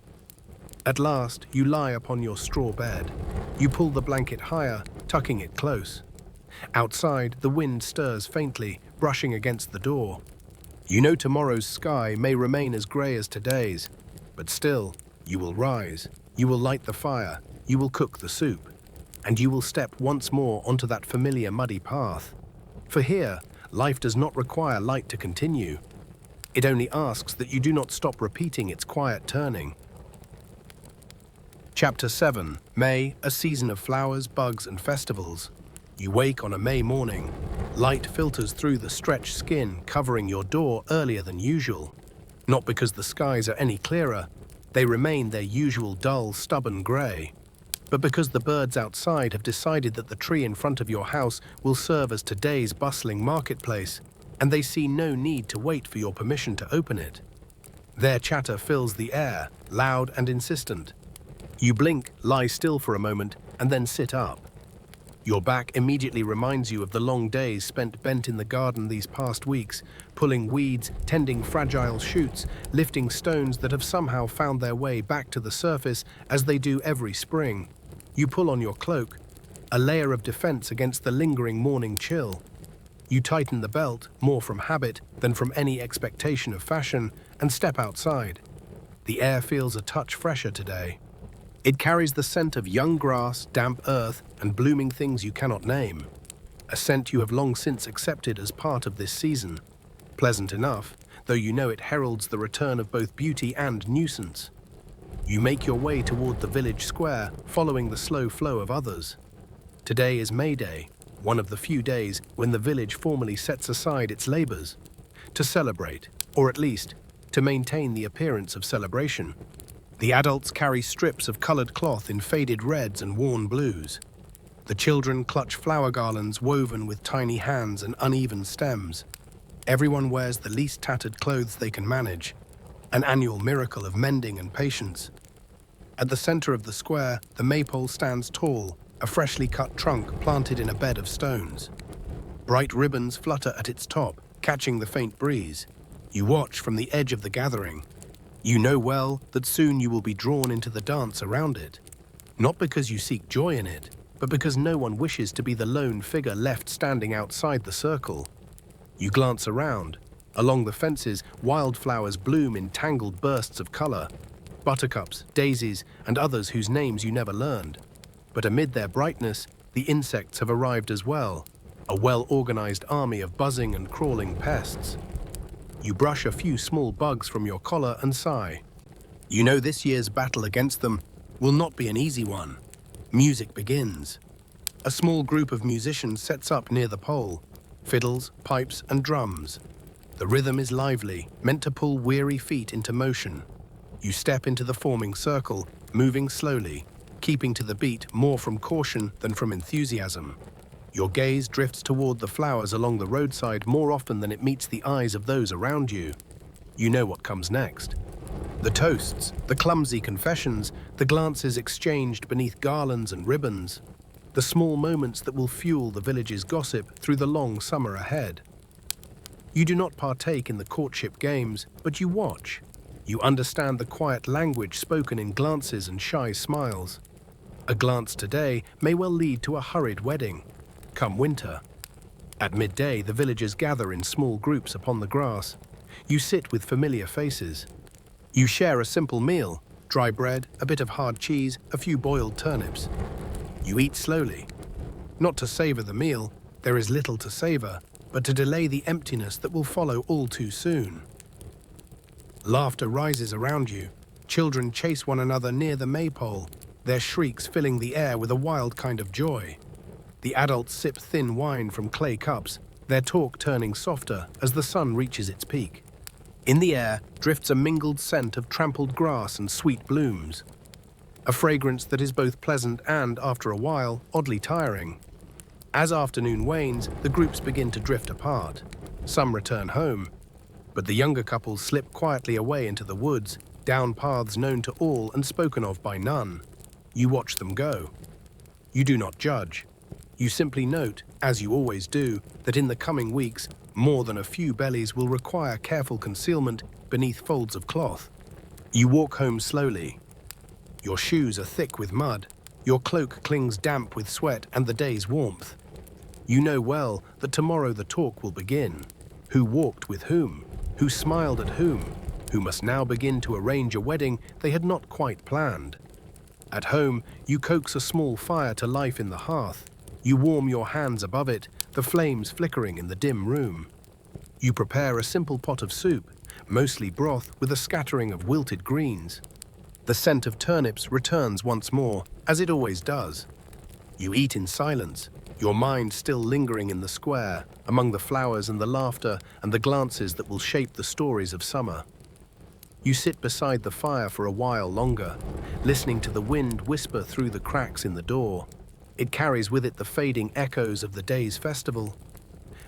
At last, you lie upon your straw bed. You pull the blanket higher, tucking it close. Outside, the wind stirs faintly, brushing against the door. You know tomorrow's sky may remain as grey as today's, but still, you will rise, you will light the fire, you will cook the soup, and you will step once more onto that familiar muddy path. For here, life does not require light to continue. It only asks that you do not stop repeating its quiet turning. Chapter 7. May, a season of flowers, bugs, and festivals. You wake on a May morning. Light filters through the stretched skin, covering your door earlier than usual. Not because the skies are any clearer, they remain their usual dull, stubborn grey, but because the birds outside have decided that the tree in front of your house will serve as today's bustling marketplace, and they see no need to wait for your permission to open it. Their chatter fills the air, loud and insistent. You blink, lie still for a moment, and then sit up. Your back immediately reminds you of the long days spent bent in the garden these past weeks, pulling weeds, tending fragile shoots, lifting stones that have somehow found their way back to the surface as they do every spring. You pull on your cloak, a layer of defense against the lingering morning chill. You tighten the belt, more from habit than from any expectation of fashion, and step outside. The air feels a touch fresher today. It carries the scent of young grass, damp earth, and blooming things you cannot name. A scent you have long since accepted as part of this season. Pleasant enough, though you know it heralds the return of both beauty and nuisance. You make your way toward the village square, following the slow flow of others. Today is May Day, one of the few days when the village formally sets aside its labors, to celebrate, or at least, to maintain the appearance of celebration. The adults carry strips of colored cloth in faded reds and worn blues. The children clutch flower garlands woven with tiny hands and uneven stems. Everyone wears the least tattered clothes they can manage, an annual miracle of mending and patience. At the center of the square, the maypole stands tall, a freshly cut trunk planted in a bed of stones. Bright ribbons flutter at its top, catching the faint breeze. You watch from the edge of the gathering. You know well that soon you will be drawn into the dance around it. Not because you seek joy in it, but because no one wishes to be the lone figure left standing outside the circle. You glance around. Along the fences, wildflowers bloom in tangled bursts of color. Buttercups, daisies, and others whose names you never learned. But amid their brightness, the insects have arrived as well, a well-organized army of buzzing and crawling pests. You brush a few small bugs from your collar and sigh. You know this year's battle against them will not be an easy one. Music begins. A small group of musicians sets up near the pole, fiddles, pipes, and drums. The rhythm is lively, meant to pull weary feet into motion. You step into the forming circle, moving slowly, keeping to the beat more from caution than from enthusiasm. Your gaze drifts toward the flowers along the roadside more often than it meets the eyes of those around you. You know what comes next. The toasts, the clumsy confessions, the glances exchanged beneath garlands and ribbons. The small moments that will fuel the village's gossip through the long summer ahead. You do not partake in the courtship games, but you watch. You understand the quiet language spoken in glances and shy smiles. A glance today may well lead to a hurried wedding. Come winter. At midday, the villagers gather in small groups upon the grass. You sit with familiar faces. You share a simple meal, dry bread, a bit of hard cheese, a few boiled turnips. You eat slowly. Not to savor the meal, there is little to savor, but to delay the emptiness that will follow all too soon. Laughter rises around you. Children chase one another near the maypole, their shrieks filling the air with a wild kind of joy. The adults sip thin wine from clay cups, their talk turning softer as the sun reaches its peak. In the air drifts a mingled scent of trampled grass and sweet blooms. A fragrance that is both pleasant and, after a while, oddly tiring. As afternoon wanes, the groups begin to drift apart. Some return home, but the younger couples slip quietly away into the woods, down paths known to all and spoken of by none. You watch them go. You do not judge. You simply note, as you always do, that in the coming weeks, more than a few bellies will require careful concealment beneath folds of cloth. You walk home slowly. Your shoes are thick with mud. Your cloak clings damp with sweat and the day's warmth. You know well that tomorrow the talk will begin. Who walked with whom? Who smiled at whom? Who must now begin to arrange a wedding they had not quite planned. At home, you coax a small fire to life in the hearth. You warm your hands above it, the flames flickering in the dim room. You prepare a simple pot of soup, mostly broth with a scattering of wilted greens. The scent of turnips returns once more, as it always does. You eat in silence, your mind still lingering in the square, among the flowers and the laughter and the glances that will shape the stories of summer. You sit beside the fire for a while longer, listening to the wind whisper through the cracks in the door. It carries with it the fading echoes of the day's festival.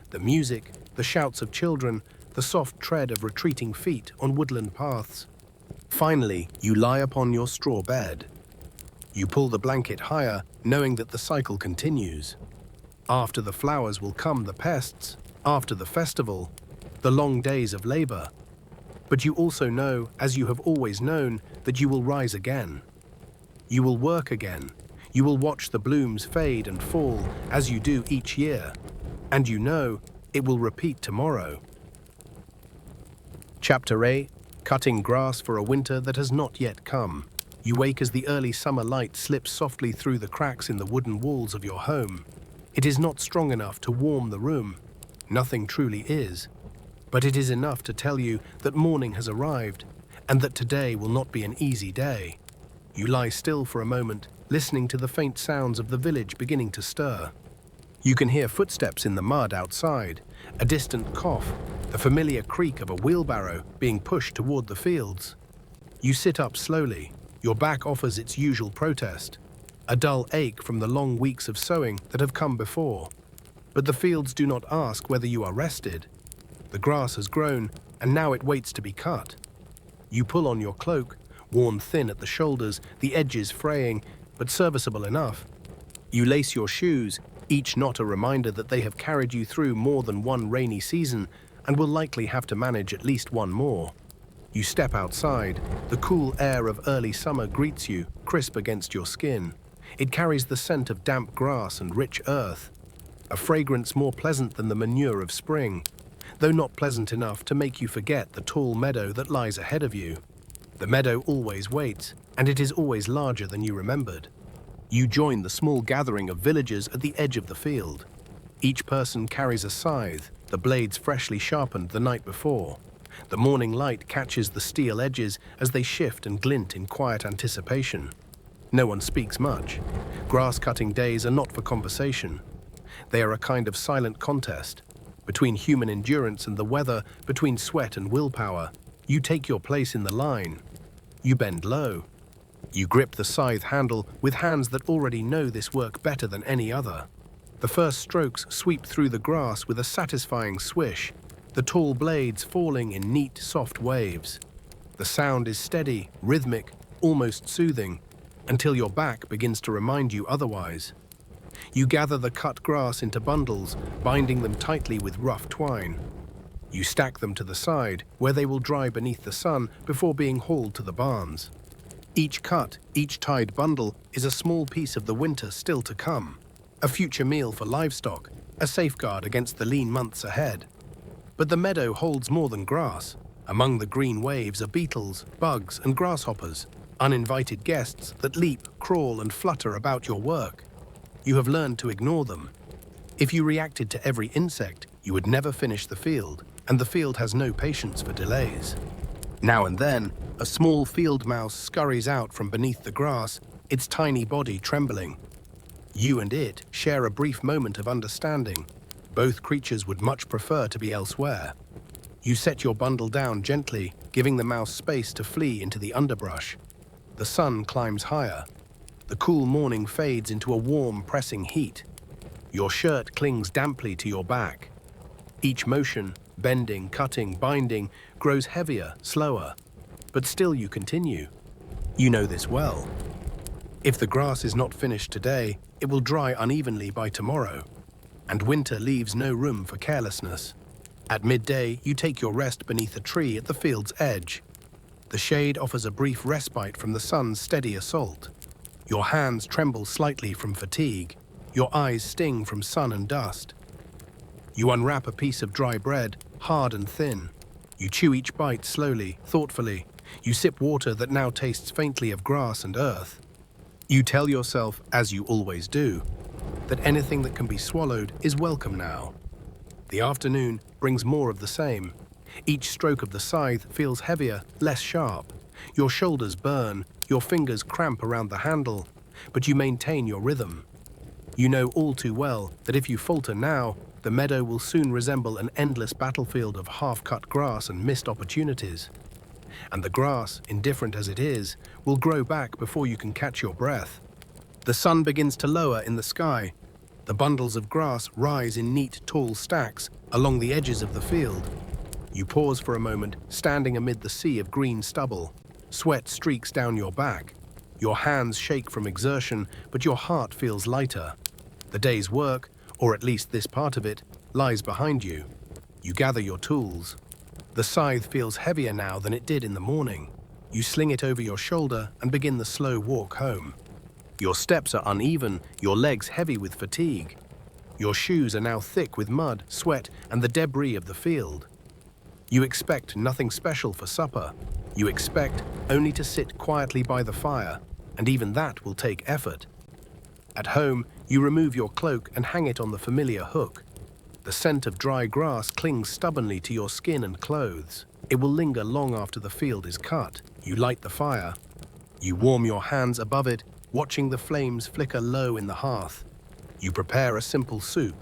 The music, the shouts of children, the soft tread of retreating feet on woodland paths. Finally, you lie upon your straw bed. You pull the blanket higher, knowing that the cycle continues. After the flowers will come the pests, after the festival, the long days of labor. But you also know, as you have always known, that you will rise again. You will work again. You will watch the blooms fade and fall, as you do each year. And you know, it will repeat tomorrow. Chapter 8. Cutting grass for a winter that has not yet come. You wake as the early summer light slips softly through the cracks in the wooden walls of your home. It is not strong enough to warm the room. Nothing truly is. But it is enough to tell you that morning has arrived, and that today will not be an easy day. You lie still for a moment, listening to the faint sounds of the village beginning to stir. You can hear footsteps in the mud outside, a distant cough, the familiar creak of a wheelbarrow being pushed toward the fields. You sit up slowly. Your back offers its usual protest, a dull ache from the long weeks of sowing that have come before. But the fields do not ask whether you are rested. The grass has grown, and now it waits to be cut. You pull on your cloak, worn thin at the shoulders, the edges fraying, but serviceable enough. You lace your shoes, each knot a reminder that they have carried you through more than one rainy season and will likely have to manage at least one more. You step outside. The cool air of early summer greets you, crisp against your skin. It carries the scent of damp grass and rich earth, a fragrance more pleasant than the manure of spring, though not pleasant enough to make you forget the tall meadow that lies ahead of you. The meadow always waits, and it is always larger than you remembered. You join the small gathering of villagers at the edge of the field. Each person carries a scythe, the blades freshly sharpened the night before. The morning light catches the steel edges as they shift and glint in quiet anticipation. No one speaks much. Grass-cutting days are not for conversation. They are a kind of silent contest. Between human endurance and the weather, between sweat and willpower, you take your place in the line. You bend low. You grip the scythe handle with hands that already know this work better than any other. The first strokes sweep through the grass with a satisfying swish, the tall blades falling in neat, soft waves. The sound is steady, rhythmic, almost soothing, until your back begins to remind you otherwise. You gather the cut grass into bundles, binding them tightly with rough twine. You stack them to the side, where they will dry beneath the sun before being hauled to the barns. Each cut, each tied bundle is a small piece of the winter still to come, a future meal for livestock, a safeguard against the lean months ahead. But the meadow holds more than grass. Among the green waves are beetles, bugs, and grasshoppers, uninvited guests that leap, crawl, and flutter about your work. You have learned to ignore them. If you reacted to every insect, you would never finish the field, and the field has no patience for delays. Now and then, a small field mouse scurries out from beneath the grass, its tiny body trembling. You and it share a brief moment of understanding. Both creatures would much prefer to be elsewhere. You set your bundle down gently, giving the mouse space to flee into the underbrush. The sun climbs higher. The cool morning fades into a warm, pressing heat. Your shirt clings damply to your back. Each motion, bending, cutting, binding, grows heavier, slower. But still you continue. You know this well. If the grass is not finished today, it will dry unevenly by tomorrow. And winter leaves no room for carelessness. At midday, you take your rest beneath a tree at the field's edge. The shade offers a brief respite from the sun's steady assault. Your hands tremble slightly from fatigue. Your eyes sting from sun and dust. You unwrap a piece of dry bread, hard and thin. You chew each bite slowly, thoughtfully. You sip water that now tastes faintly of grass and earth. You tell yourself, as you always do, that anything that can be swallowed is welcome now. The afternoon brings more of the same. Each stroke of the scythe feels heavier, less sharp. Your shoulders burn, your fingers cramp around the handle, but you maintain your rhythm. You know all too well that if you falter now, the meadow will soon resemble an endless battlefield of half-cut grass and missed opportunities. And the grass, indifferent as it is, will grow back before you can catch your breath. The sun begins to lower in the sky. The bundles of grass rise in neat, tall stacks along the edges of the field. You pause for a moment, standing amid the sea of green stubble. Sweat streaks down your back. Your hands shake from exertion, but your heart feels lighter. The day's work, or at least this part of it, lies behind you. You gather your tools. The scythe feels heavier now than it did in the morning. You sling it over your shoulder and begin the slow walk home. Your steps are uneven, your legs heavy with fatigue. Your shoes are now thick with mud, sweat, and the debris of the field. You expect nothing special for supper. You expect only to sit quietly by the fire, and even that will take effort. At home, you remove your cloak and hang it on the familiar hook. The scent of dry grass clings stubbornly to your skin and clothes. It will linger long after the field is cut. You light the fire. You warm your hands above it, watching the flames flicker low in the hearth. You prepare a simple soup.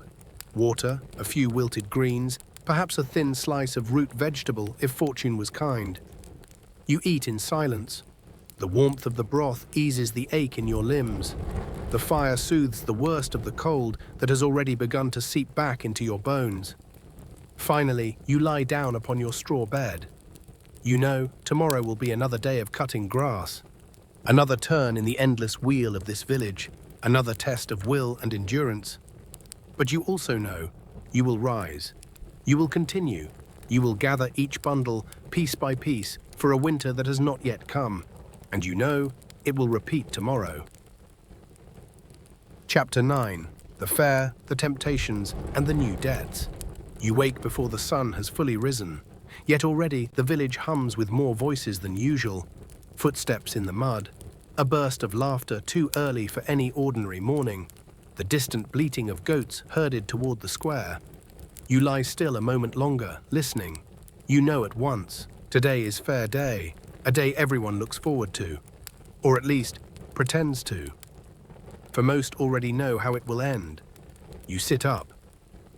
Water, a few wilted greens, perhaps a thin slice of root vegetable if fortune was kind. You eat in silence. The warmth of the broth eases the ache in your limbs. The fire soothes the worst of the cold that has already begun to seep back into your bones. Finally, you lie down upon your straw bed. You know tomorrow will be another day of cutting grass. Another turn in the endless wheel of this village. another test of will and endurance. But you also know you will rise. You will continue. You will gather each bundle, piece by piece, for a winter that has not yet come. And you know it will repeat tomorrow. Chapter 9. The Fair, the Temptations, and the New Debts. You wake before the sun has fully risen. Yet already the village hums with more voices than usual. Footsteps in the mud. A burst of laughter too early for any ordinary morning. The distant bleating of goats herded toward the square. You lie still a moment longer, listening. You know at once, today is fair day, a day everyone looks forward to. Or at least, pretends to. For most already know how it will end. You sit up.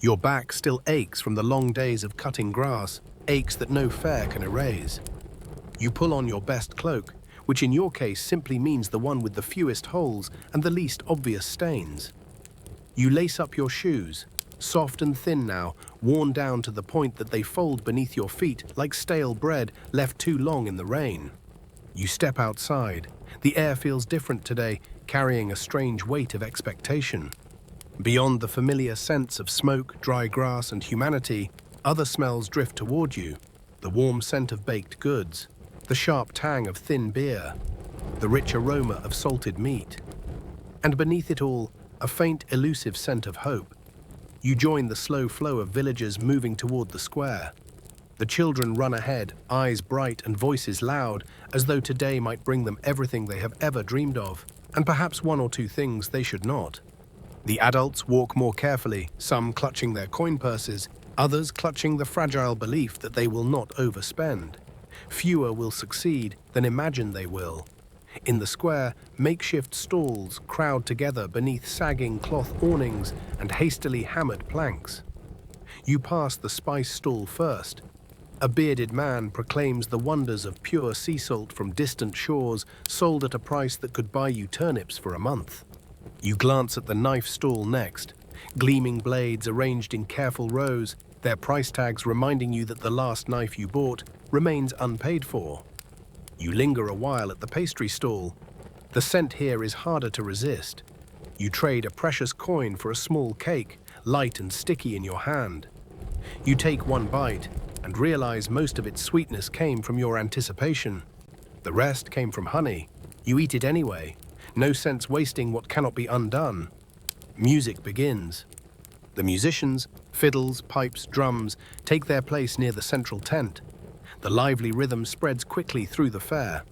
Your back still aches from the long days of cutting grass, aches that no fair can erase. You pull on your best cloak, which in your case simply means the one with the fewest holes and the least obvious stains. You lace up your shoes, soft and thin now, worn down to the point that they fold beneath your feet like stale bread left too long in the rain. You step outside. The air feels different today, carrying a strange weight of expectation. Beyond the familiar scents of smoke, dry grass, and humanity, other smells drift toward you. The warm scent of baked goods, the sharp tang of thin beer, the rich aroma of salted meat. And beneath it all, a faint, elusive scent of hope. You join the slow flow of villagers moving toward the square. The children run ahead, eyes bright and voices loud, as though today might bring them everything they have ever dreamed of, and perhaps one or two things they should not. The adults walk more carefully, some clutching their coin purses, others clutching the fragile belief that they will not overspend. Fewer will succeed than imagine they will. In the square, makeshift stalls crowd together beneath sagging cloth awnings and hastily hammered planks. You pass the spice stall first. A bearded man proclaims the wonders of pure sea salt from distant shores, sold at a price that could buy you turnips for a month. You glance at the knife stall next, gleaming blades arranged in careful rows, their price tags reminding you that the last knife you bought remains unpaid for. You linger a while at the pastry stall. The scent here is harder to resist. You trade a precious coin for a small cake, light and sticky in your hand. You take one bite and realize most of its sweetness came from your anticipation. The rest came from honey. You eat it anyway. No sense wasting what cannot be undone. Music begins. The musicians, fiddles, pipes, drums, take their place near the central tent. The lively rhythm spreads quickly through the fair.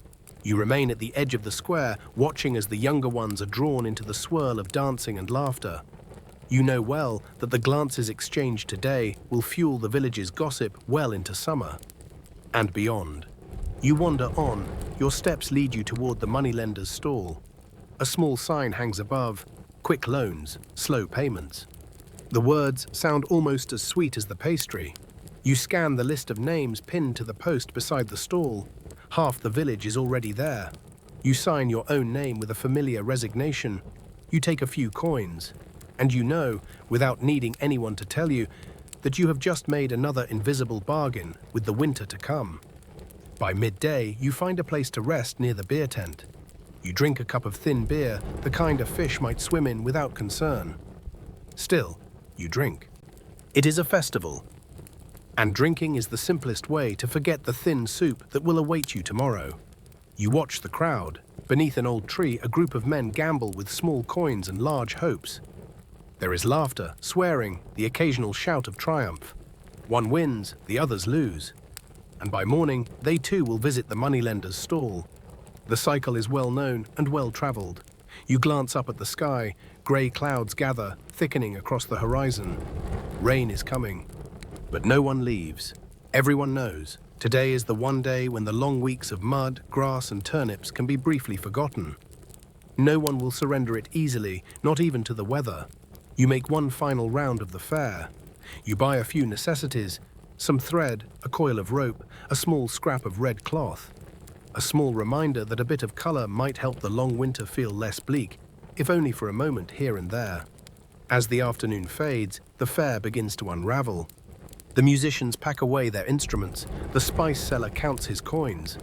You remain at the edge of the square, watching as the younger ones are drawn into the swirl of dancing and laughter. You know well that the glances exchanged today will fuel the village's gossip well into summer. And beyond. You wander on. Your steps lead you toward the moneylender's stall. A small sign hangs above, quick loans, slow payments. The words sound almost as sweet as the pastry. You scan the list of names pinned to the post beside the stall. Half the village is already there. You sign your own name with a familiar resignation. You take a few coins. And you know, without needing anyone to tell you, that you have just made another invisible bargain with the winter to come. By midday, you find a place to rest near the beer tent. You drink a cup of thin beer, the kind a fish might swim in without concern. Still, you drink. It is a festival. And drinking is the simplest way to forget the thin soup that will await you tomorrow. You watch the crowd. Beneath an old tree, a group of men gamble with small coins and large hopes. There is laughter, swearing, the occasional shout of triumph. One wins, the others lose. And by morning, they too will visit the moneylender's stall. The cycle is well known and well traveled. You glance up at the sky, grey clouds gather, thickening across the horizon. Rain is coming. But no one leaves. Everyone knows. Today is the one day when the long weeks of mud, grass and turnips can be briefly forgotten. No one will surrender it easily, not even to the weather. You make one final round of the fair. You buy a few necessities, some thread, a coil of rope, a small scrap of red cloth. A small reminder that a bit of color might help the long winter feel less bleak, if only for a moment here and there. As the afternoon fades, the fair begins to unravel. The musicians pack away their instruments, the spice seller counts his coins.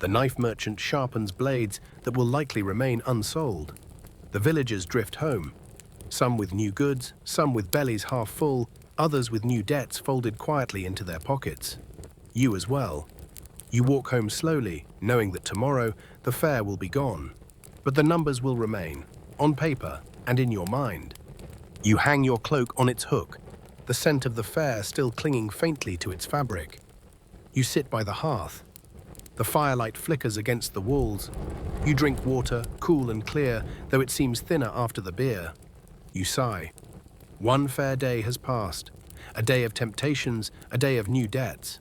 The knife merchant sharpens blades that will likely remain unsold. The villagers drift home, some with new goods, some with bellies half full, others with new debts folded quietly into their pockets. You as well. You walk home slowly, knowing that tomorrow the fair will be gone. But the numbers will remain, on paper and in your mind. You hang your cloak on its hook, the scent of the fair still clinging faintly to its fabric. You sit by the hearth. The firelight flickers against the walls. You drink water, cool and clear, though it seems thinner after the beer. You sigh. One fair day has passed, a day of temptations, a day of new debts.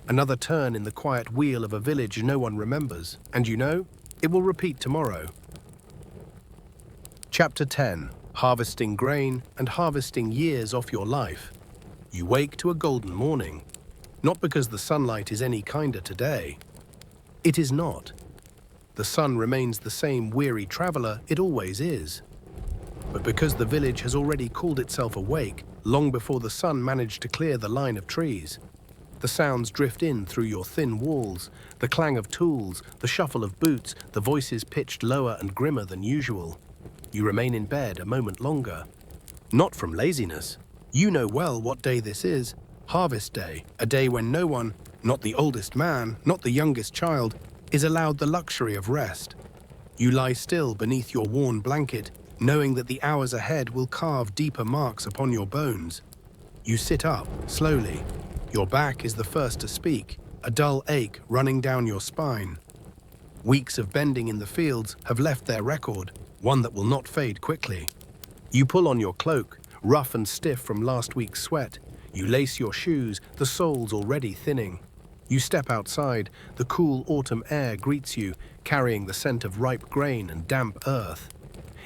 Another turn in the quiet wheel of a village no one remembers, and you know, it will repeat tomorrow. Chapter 10. Harvesting grain and harvesting years off your life. You wake to a golden morning, not because the sunlight is any kinder today. It is not. The sun remains the same weary traveler it always is. But because the village has already called itself awake long before the sun managed to clear the line of trees. The sounds drift in through your thin walls, the clang of tools, the shuffle of boots, the voices pitched lower and grimmer than usual. You remain in bed a moment longer. Not from laziness. You know well what day this is. Harvest day, a day when no one, not the oldest man, not the youngest child, is allowed the luxury of rest. You lie still beneath your worn blanket, knowing that the hours ahead will carve deeper marks upon your bones. You sit up, slowly. Your back is the first to speak, a dull ache running down your spine. Weeks of bending in the fields have left their record, one that will not fade quickly. You pull on your cloak, rough and stiff from last week's sweat. You lace your shoes, the soles already thinning. You step outside, the cool autumn air greets you, carrying the scent of ripe grain and damp earth.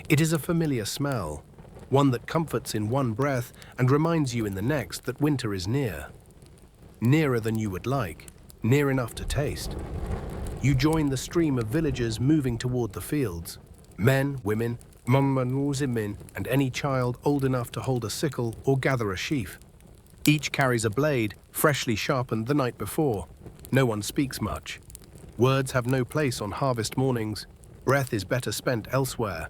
It is a familiar smell, one that comforts in one breath and reminds you in the next that winter is near. Nearer than you would like, near enough to taste. You join the stream of villagers moving toward the fields. Men, women, mummanuzimin, and any child old enough to hold a sickle or gather a sheaf. Each carries a blade, freshly sharpened the night before. No one speaks much. Words have no place on harvest mornings. Breath is better spent elsewhere.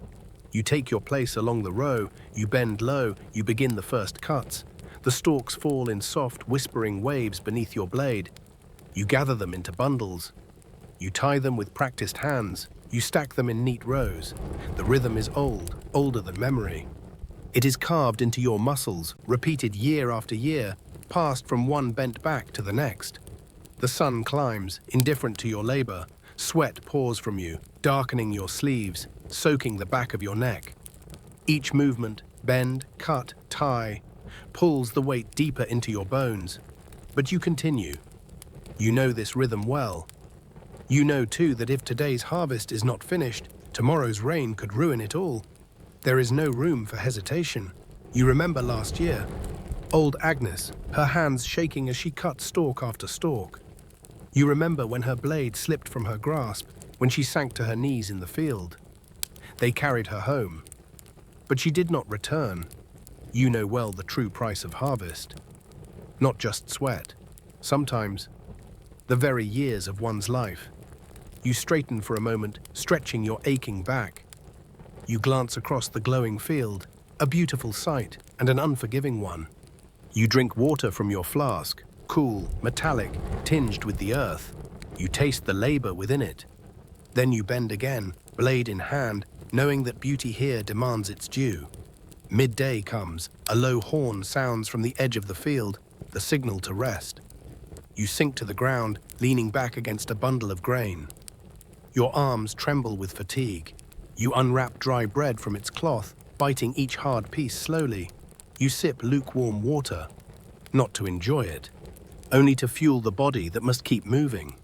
You take your place along the row, you bend low, you begin the first cuts. The stalks fall in soft, whispering waves beneath your blade. You gather them into bundles. You tie them with practiced hands. You stack them in neat rows. The rhythm is old, older than memory. It is carved into your muscles, repeated year after year, passed from one bent back to the next. The sun climbs, indifferent to your labor. Sweat pours from you, darkening your sleeves, soaking the back of your neck. Each movement, bend, cut, tie, pulls the weight deeper into your bones. But you continue. You know this rhythm well. You know too that if today's harvest is not finished, tomorrow's rain could ruin it all. There is no room for hesitation. You remember last year. Old Agnes, her hands shaking as she cut stalk after stalk. You remember when her blade slipped from her grasp, when she sank to her knees in the field. They carried her home. But she did not return. You know well the true price of harvest. Not just sweat. Sometimes, the very years of one's life. You straighten for a moment, stretching your aching back. You glance across the glowing field, a beautiful sight and an unforgiving one. You drink water from your flask, cool, metallic, tinged with the earth. You taste the labor within it. Then you bend again, blade in hand, knowing that beauty here demands its due. Midday comes, a low horn sounds from the edge of the field, the signal to rest. You sink to the ground, leaning back against a bundle of grain. Your arms tremble with fatigue. You unwrap dry bread from its cloth, biting each hard piece slowly. You sip lukewarm water, not to enjoy it, only to fuel the body that must keep moving.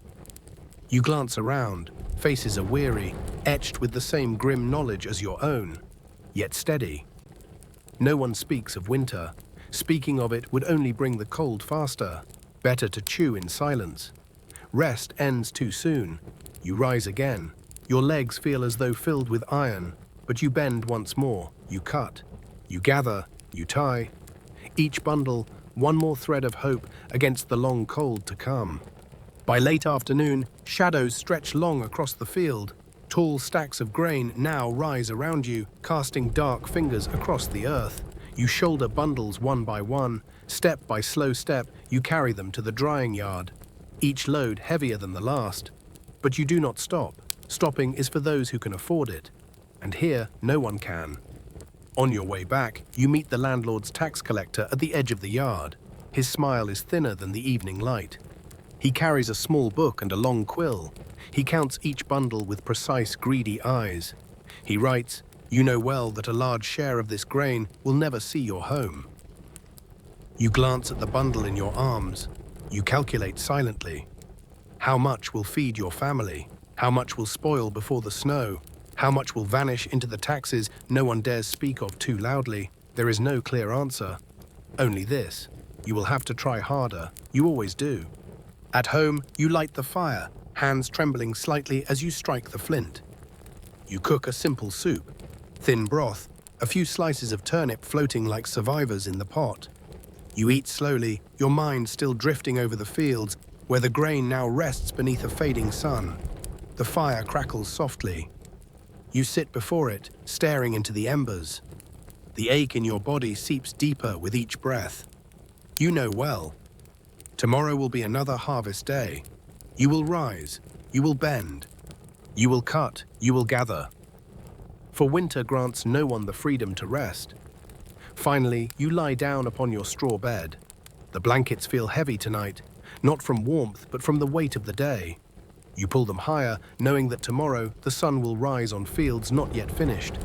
You glance around, faces are weary, etched with the same grim knowledge as your own, yet steady. No one speaks of winter. Speaking of it would only bring the cold faster. Better to chew in silence. Rest ends too soon. You rise again. Your legs feel as though filled with iron, but you bend once more. You cut. You gather. You tie. Each bundle, one more thread of hope against the long cold to come. By late afternoon, shadows stretch long across the field. Tall stacks of grain now rise around you, casting dark fingers across the earth. You shoulder bundles one by one. Step by slow step, you carry them to the drying yard, each load heavier than the last. But you do not stop. Stopping is for those who can afford it. And here, no one can. On your way back, you meet the landlord's tax collector at the edge of the yard. His smile is thinner than the evening light. He carries a small book and a long quill. He counts each bundle with precise, greedy eyes. He writes, "You know well that a large share of this grain will never see your home." You glance at the bundle in your arms. You calculate silently. How much will feed your family? How much will spoil before the snow? How much will vanish into the taxes no one dares speak of too loudly? There is no clear answer. Only this: you will have to try harder. You always do. At home, you light the fire, hands trembling slightly as you strike the flint. You cook a simple soup. Thin broth, a few slices of turnip floating like survivors in the pot. You eat slowly, your mind still drifting over the fields where the grain now rests beneath a fading sun. The fire crackles softly. You sit before it, staring into the embers. The ache in your body seeps deeper with each breath. You know well. Tomorrow will be another harvest day. You will rise, you will bend, you will cut, you will gather. For winter grants no one the freedom to rest. Finally, you lie down upon your straw bed. The blankets feel heavy tonight, not from warmth, but from the weight of the day. You pull them higher, knowing that tomorrow the sun will rise on fields not yet finished.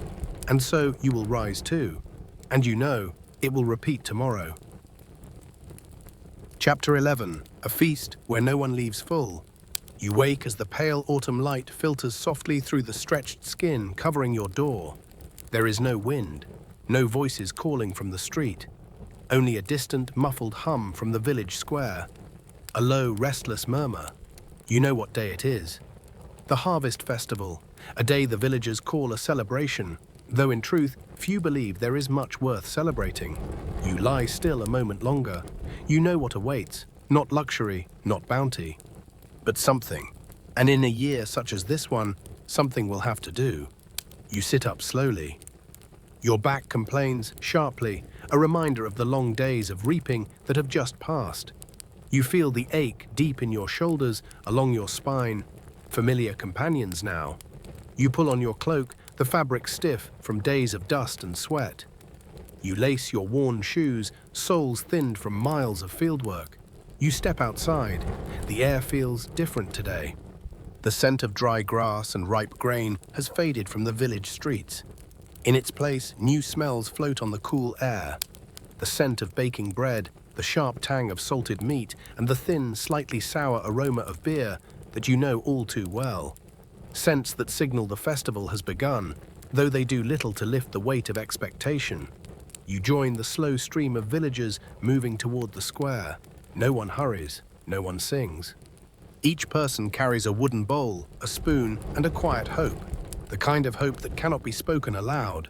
And so you will rise too. And you know it will repeat tomorrow. Chapter 11. A feast where no one leaves full. You wake as the pale autumn light filters softly through the stretched skin covering your door. There is no wind, no voices calling from the street. Only a distant, muffled hum from the village square. A low, restless murmur. You know what day it is. The harvest festival, a day the villagers call a celebration, though in truth, few believe there is much worth celebrating. You lie still a moment longer. You know what awaits, not luxury, not bounty, but something. And in a year such as this one, something will have to do. You sit up slowly. Your back complains sharply, a reminder of the long days of reaping that have just passed. You feel the ache deep in your shoulders, along your spine. Familiar companions now. You pull on your cloak, the fabric stiff from days of dust and sweat. You lace your worn shoes, soles thinned from miles of fieldwork. You step outside. The air feels different today. The scent of dry grass and ripe grain has faded from the village streets. In its place, new smells float on the cool air. The scent of baking bread, the sharp tang of salted meat, and the thin, slightly sour aroma of beer that you know all too well. Scents that signal the festival has begun, though they do little to lift the weight of expectation. You join the slow stream of villagers moving toward the square. No one hurries, no one sings. Each person carries a wooden bowl, a spoon, and a quiet hope, the kind of hope that cannot be spoken aloud,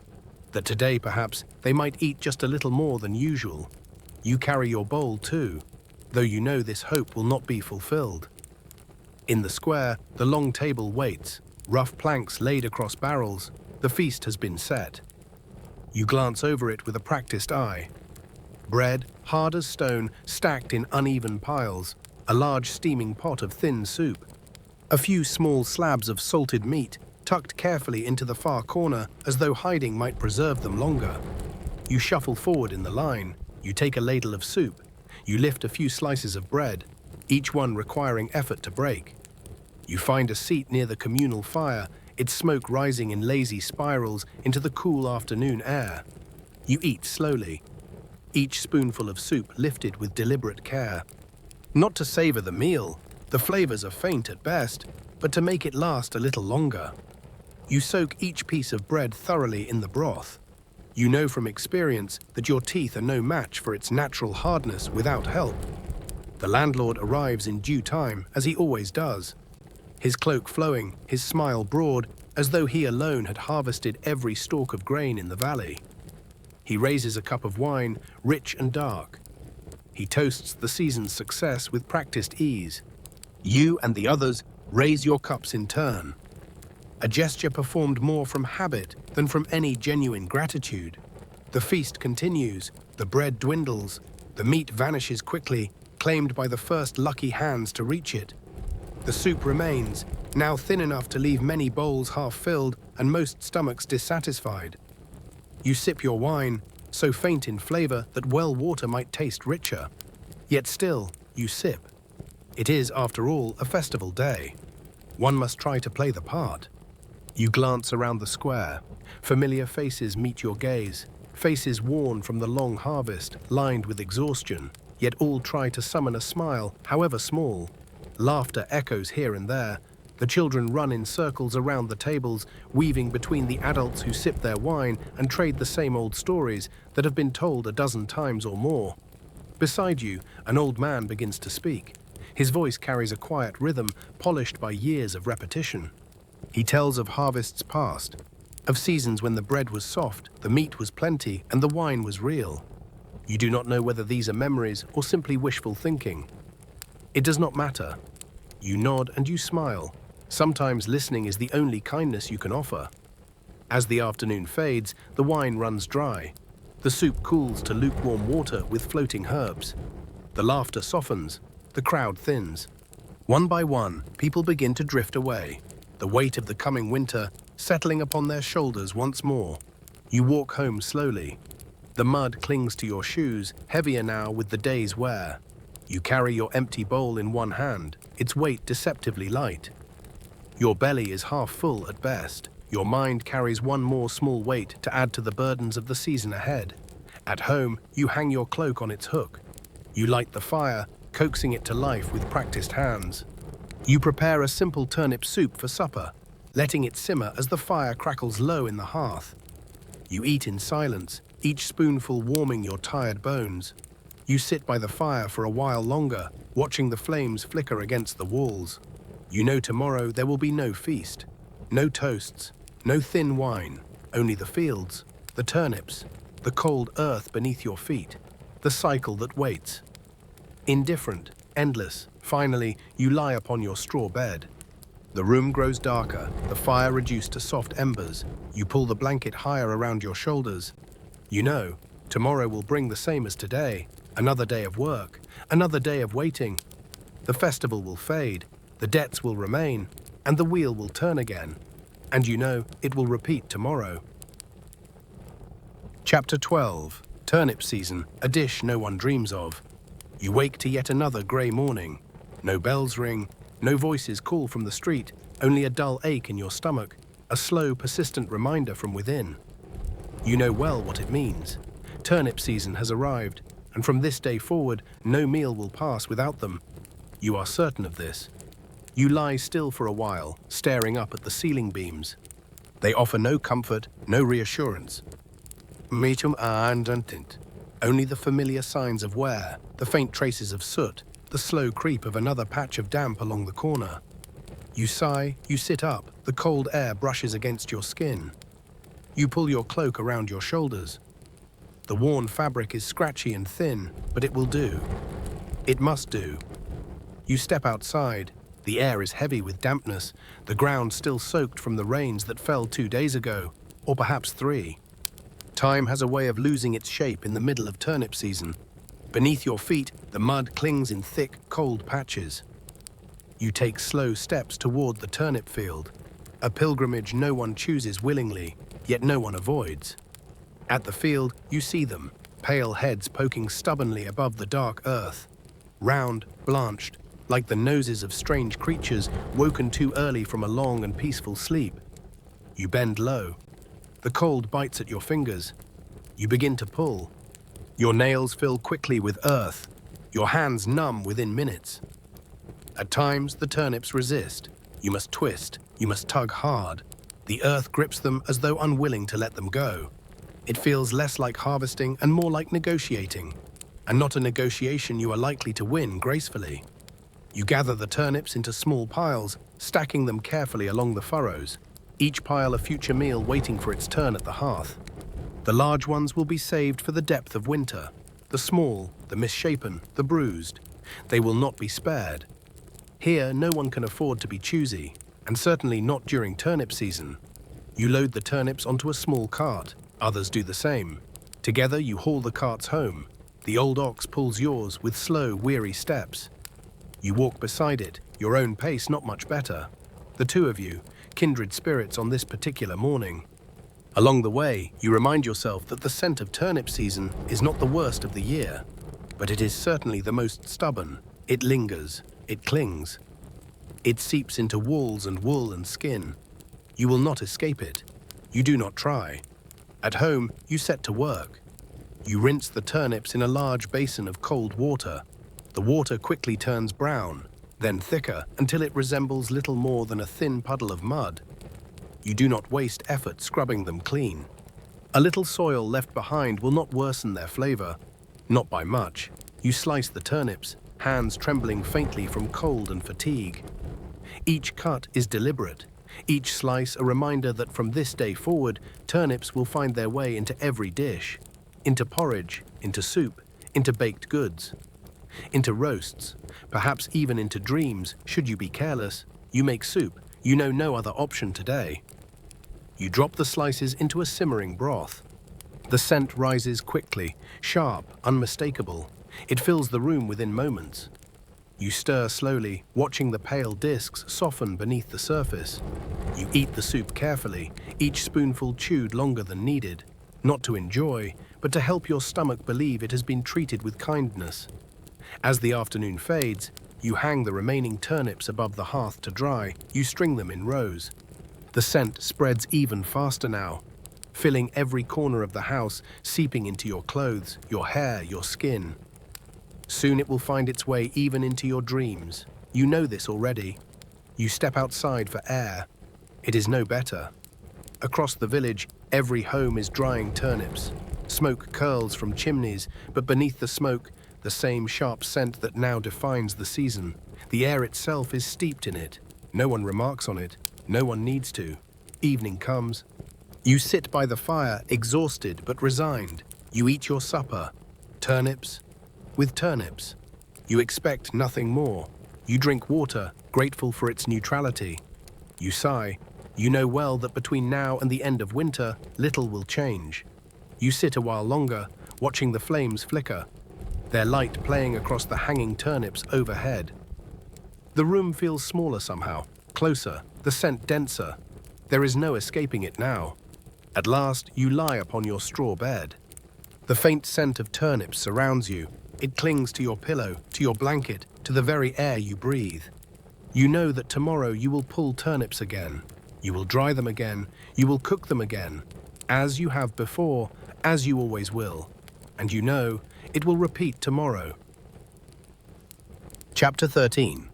that today perhaps they might eat just a little more than usual. You carry your bowl too, though you know this hope will not be fulfilled. In the square, the long table waits, rough planks laid across barrels. The feast has been set. You glance over it with a practiced eye. Bread, hard as stone, stacked in uneven piles, a large steaming pot of thin soup, a few small slabs of salted meat tucked carefully into the far corner as though hiding might preserve them longer. You shuffle forward in the line. You take a ladle of soup. You lift a few slices of bread, each one requiring effort to break. You find a seat near the communal fire, its smoke rising in lazy spirals into the cool afternoon air. You eat slowly, each spoonful of soup lifted with deliberate care. Not to savor the meal, the flavors are faint at best, but to make it last a little longer. You soak each piece of bread thoroughly in the broth. You know from experience that your teeth are no match for its natural hardness without help. The landlord arrives in due time, as he always does. His cloak flowing, his smile broad, as though he alone had harvested every stalk of grain in the valley. He raises a cup of wine, rich and dark. He toasts the season's success with practiced ease. You and the others raise your cups in turn. a gesture performed more from habit than from any genuine gratitude. The feast continues, the bread dwindles, the meat vanishes quickly, claimed by the first lucky hands to reach it. The soup remains, now thin enough to leave many bowls half filled and most stomachs dissatisfied. You sip your wine, so faint in flavor that well water might taste richer. Yet still, you sip. It is, after all, a festival day. One must try to play the part. You glance around the square. Familiar faces meet your gaze. Faces worn from the long harvest, lined with exhaustion, yet all try to summon a smile, however small. Laughter echoes here and there. The children run in circles around the tables, weaving between the adults who sip their wine and trade the same old stories that have been told a dozen times or more. Beside you, an old man begins to speak. His voice carries a quiet rhythm, polished by years of repetition. He tells of harvests past, of seasons when the bread was soft, the meat was plenty, and the wine was real. You do not know whether these are memories or simply wishful thinking. It does not matter. You nod and you smile. Sometimes listening is the only kindness you can offer. As the afternoon fades, the wine runs dry. The soup cools to lukewarm water with floating herbs. The laughter softens. The crowd thins. One by one, people begin to drift away, the weight of the coming winter settling upon their shoulders once more. You walk home slowly. The mud clings to your shoes, heavier now with the day's wear. You carry your empty bowl in one hand, its weight deceptively light. Your belly is half full at best. Your mind carries one more small weight to add to the burdens of the season ahead. At home, you hang your cloak on its hook. You light the fire, coaxing it to life with practiced hands. You prepare a simple turnip soup for supper, letting it simmer as the fire crackles low in the hearth. You eat in silence, each spoonful warming your tired bones. You sit by the fire for a while longer, watching the flames flicker against the walls. You know tomorrow there will be no feast, no toasts, no thin wine, only the fields, the turnips, the cold earth beneath your feet, the cycle that waits. Indifferent, endless, finally, you lie upon your straw bed. The room grows darker, the fire reduced to soft embers. You pull the blanket higher around your shoulders. You know, tomorrow will bring the same as today, another day of work, another day of waiting. The festival will fade, the debts will remain, and the wheel will turn again. And you know, it will repeat tomorrow. Chapter 12. Turnip season, a dish no one dreams of. You wake to yet another grey morning. No bells ring, no voices call from the street, only a dull ache in your stomach, a slow, persistent reminder from within. You know well what it means. Turnip season has arrived, and from this day forward, no meal will pass without them. You are certain of this. You lie still for a while, staring up at the ceiling beams. They offer no comfort, no reassurance. Only the familiar signs of wear, the faint traces of soot, the slow creep of another patch of damp along the corner. You sigh, you sit up, the cold air brushes against your skin. You pull your cloak around your shoulders. The worn fabric is scratchy and thin, but it will do. It must do. You step outside. The air is heavy with dampness, the ground still soaked from the rains that fell 2 days ago, or perhaps 3. Time has a way of losing its shape in the middle of turnip season. Beneath your feet, the mud clings in thick, cold patches. You take slow steps toward the turnip field, a pilgrimage no one chooses willingly, yet no one avoids. At the field, you see them, pale heads poking stubbornly above the dark earth. Round, blanched, like the noses of strange creatures woken too early from a long and peaceful sleep. You bend low. The cold bites at your fingers. You begin to pull. Your nails fill quickly with earth. Your hands numb within minutes. At times, the turnips resist. You must twist. You must tug hard. The earth grips them as though unwilling to let them go. It feels less like harvesting and more like negotiating. And not a negotiation you are likely to win gracefully. You gather the turnips into small piles, stacking them carefully along the furrows, each pile a future meal waiting for its turn at the hearth. The large ones will be saved for the depth of winter. The small, the misshapen, the bruised. They will not be spared. Here, no one can afford to be choosy. and certainly not during turnip season. You load the turnips onto a small cart. Others do the same. Together you haul the carts home. The old ox pulls yours with slow, weary steps. You walk beside it, your own pace not much better. The two of you, kindred spirits on this particular morning. Along the way, you remind yourself that the scent of turnip season is not the worst of the year, but it is certainly the most stubborn. It lingers, it clings. It seeps into walls and wool and skin. You will not escape it. You do not try. At home, you set to work. You rinse the turnips in a large basin of cold water. The water quickly turns brown, then thicker until it resembles little more than a thin puddle of mud. You do not waste effort scrubbing them clean. A little soil left behind will not worsen their flavor. Not by much. You slice the turnips, hands trembling faintly from cold and fatigue. Each cut is deliberate. Each slice a reminder that from this day forward, turnips will find their way into every dish. Into porridge, into soup, into baked goods, into roasts, perhaps even into dreams, should you be careless. You make soup. You know no other option today. You drop the slices into a simmering broth. The scent rises quickly, sharp, unmistakable. It fills the room within moments. You stir slowly, watching the pale discs soften beneath the surface. You eat the soup carefully, each spoonful chewed longer than needed, not to enjoy, but to help your stomach believe it has been treated with kindness. As the afternoon fades, you hang the remaining turnips above the hearth to dry. You string them in rows. The scent spreads even faster now, filling every corner of the house, seeping into your clothes, your hair, your skin. Soon it will find its way even into your dreams. You know this already. You step outside for air. It is no better. Across the village, every home is drying turnips. Smoke curls from chimneys, but beneath the smoke, the same sharp scent that now defines the season. The air itself is steeped in it. No one remarks on it. No one needs to. Evening comes. You sit by the fire, exhausted but resigned. You eat your supper. Turnips with turnips. You expect nothing more. You drink water, grateful for its neutrality. You sigh. You know well that between now and the end of winter, little will change. You sit a while longer, watching the flames flicker, their light playing across the hanging turnips overhead. The room feels smaller somehow, closer, the scent denser. There is no escaping it now. At last, you lie upon your straw bed. The faint scent of turnips surrounds you. It clings to your pillow, to your blanket, to the very air you breathe. You know that tomorrow you will pull turnips again. You will dry them again. You will cook them again, as you have before, as you always will. And you know it will repeat tomorrow. Chapter 13.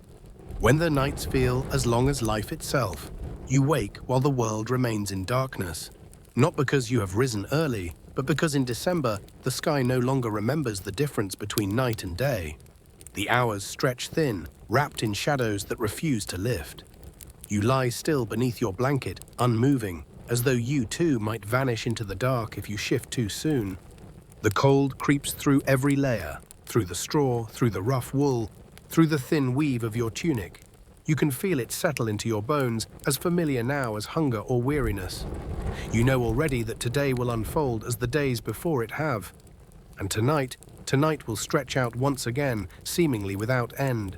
When the nights feel as long as life itself, you wake while the world remains in darkness. Not because you have risen early, but because in December, the sky no longer remembers the difference between night and day. The hours stretch thin, wrapped in shadows that refuse to lift. You lie still beneath your blanket, unmoving, as though you too might vanish into the dark if you shift too soon. The cold creeps through every layer, through the straw, through the rough wool, through the thin weave of your tunic. You can feel it settle into your bones, as familiar now as hunger or weariness. You know already that today will unfold as the days before it have. And tonight will stretch out once again, seemingly without end.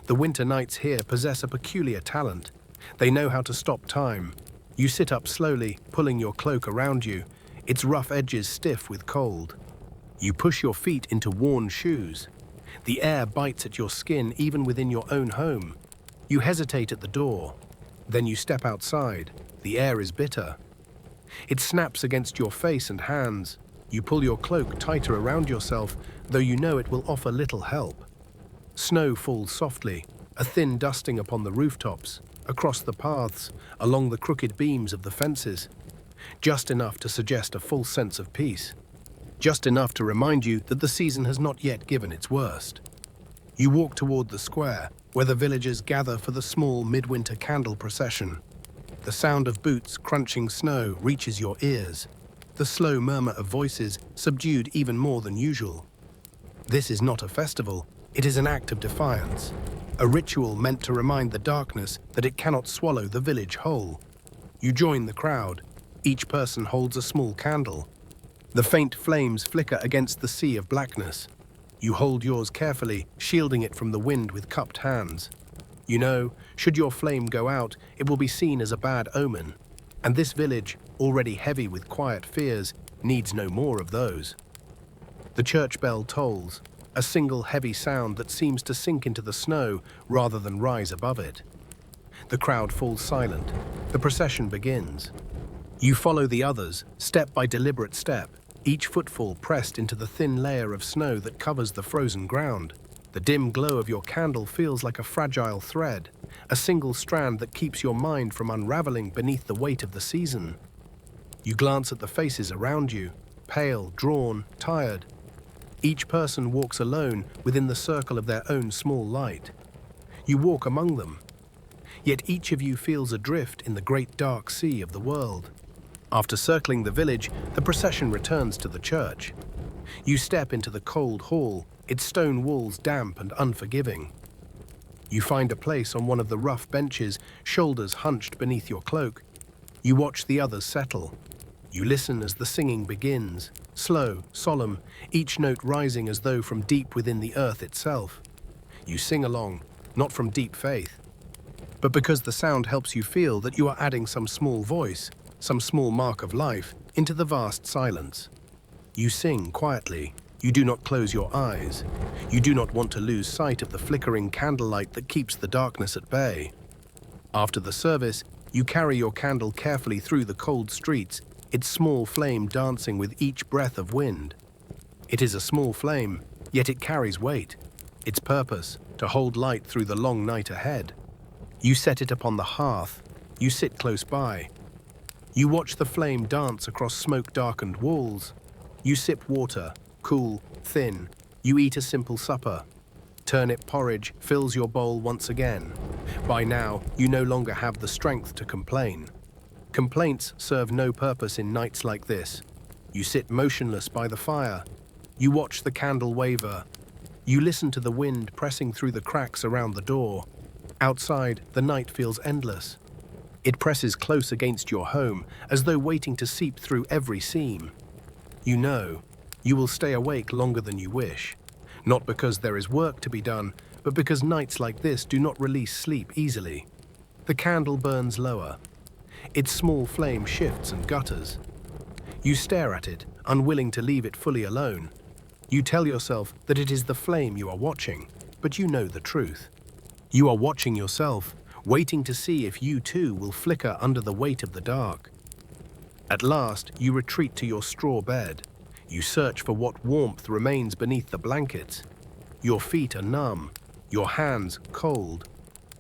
The winter nights here possess a peculiar talent. They know how to stop time. You sit up slowly, pulling your cloak around you, its rough edges stiff with cold. You push your feet into worn shoes. The air bites at your skin even within your own home. You hesitate at the door. Then you step outside. The air is bitter. It snaps against your face and hands. You pull your cloak tighter around yourself, though you know it will offer little help. Snow falls softly, a thin dusting upon the rooftops, across the paths, along the crooked beams of the fences. Just enough to suggest a false sense of peace. Just enough to remind you that the season has not yet given its worst. You walk toward the square, where the villagers gather for the small midwinter candle procession. The sound of boots crunching snow reaches your ears, the slow murmur of voices subdued even more than usual. This is not a festival, it is an act of defiance, a ritual meant to remind the darkness that it cannot swallow the village whole. You join the crowd. Each person holds a small candle. The faint flames flicker against the sea of blackness. You hold yours carefully, shielding it from the wind with cupped hands. You know, should your flame go out, it will be seen as a bad omen. And this village, already heavy with quiet fears, needs no more of those. The church bell tolls, a single heavy sound that seems to sink into the snow rather than rise above it. The crowd falls silent. The procession begins. You follow the others, step by deliberate step, each footfall pressed into the thin layer of snow that covers the frozen ground. The dim glow of your candle feels like a fragile thread, a single strand that keeps your mind from unraveling beneath the weight of the season. You glance at the faces around you, pale, drawn, tired. Each person walks alone within the circle of their own small light. You walk among them. Yet each of you feels adrift in the great dark sea of the world. After circling the village, the procession returns to the church. You step into the cold hall, its stone walls damp and unforgiving. You find a place on one of the rough benches, shoulders hunched beneath your cloak. You watch the others settle. You listen as the singing begins, slow, solemn, each note rising as though from deep within the earth itself. You sing along, not from deep faith, but because the sound helps you feel that you are adding some small voice, some small mark of life, into the vast silence. You sing quietly. You do not close your eyes. You do not want to lose sight of the flickering candlelight that keeps the darkness at bay. After the service, you carry your candle carefully through the cold streets, its small flame dancing with each breath of wind. It is a small flame, yet it carries weight. Its purpose, to hold light through the long night ahead. You set it upon the hearth. You sit close by. You watch the flame dance across smoke-darkened walls. You sip water, cool, thin. You eat a simple supper. Turnip porridge fills your bowl once again. By now, you no longer have the strength to complain. Complaints serve no purpose in nights like this. You sit motionless by the fire. You watch the candle waver. You listen to the wind pressing through the cracks around the door. Outside, the night feels endless. It presses close against your home, as though waiting to seep through every seam. You know, you will stay awake longer than you wish. Not because there is work to be done, but because nights like this do not release sleep easily. The candle burns lower. Its small flame shifts and gutters. You stare at it, unwilling to leave it fully alone. You tell yourself that it is the flame you are watching, but you know the truth. You are watching yourself, waiting to see if you too will flicker under the weight of the dark. At last, you retreat to your straw bed. You search for what warmth remains beneath the blankets. Your feet are numb, your hands cold.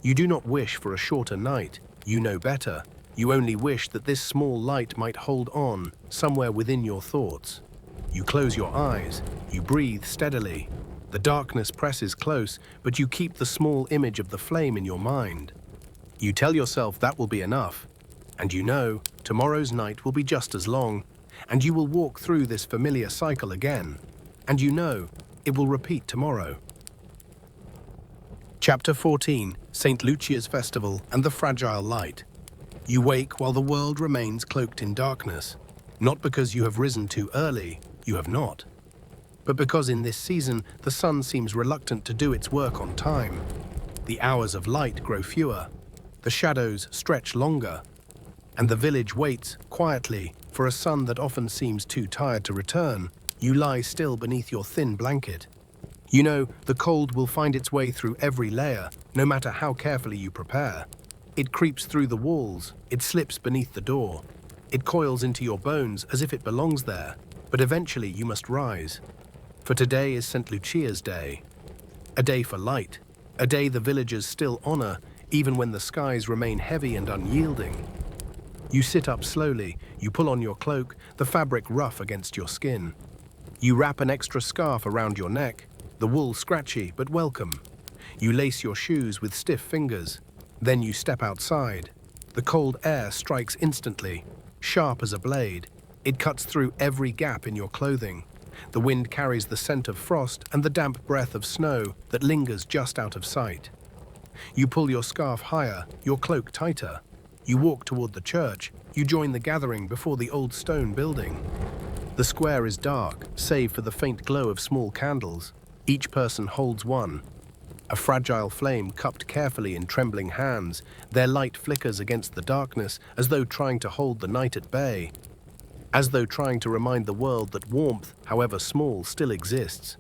You do not wish for a shorter night. You know better. You only wish that this small light might hold on somewhere within your thoughts. You close your eyes. You breathe steadily. The darkness presses close, but you keep the small image of the flame in your mind. You tell yourself that will be enough. And you know, tomorrow's night will be just as long, and you will walk through this familiar cycle again. And you know, it will repeat tomorrow. Chapter 14, St. Lucia's Festival and the Fragile Light. You wake while the world remains cloaked in darkness. Not because you have risen too early, you have not. But because in this season, the sun seems reluctant to do its work on time. The hours of light grow fewer. The shadows stretch longer. And the village waits, quietly, for a sun that often seems too tired to return. You lie still beneath your thin blanket. You know, the cold will find its way through every layer, no matter how carefully you prepare. It creeps through the walls, it slips beneath the door. It coils into your bones as if it belongs there. But eventually you must rise. For today is St. Lucia's Day. A day for light. A day the villagers still honor, even when the skies remain heavy and unyielding. You sit up slowly, you pull on your cloak, the fabric rough against your skin. You wrap an extra scarf around your neck, the wool scratchy but welcome. You lace your shoes with stiff fingers. Then you step outside. The cold air strikes instantly, sharp as a blade. It cuts through every gap in your clothing. The wind carries the scent of frost and the damp breath of snow that lingers just out of sight. You pull your scarf higher, your cloak tighter. You walk toward the church. You join the gathering before the old stone building. The square is dark, save for the faint glow of small candles. Each person holds one. A fragile flame cupped carefully in trembling hands. Their light flickers against the darkness as though trying to hold the night at bay. As though trying to remind the world that warmth, however small, still exists.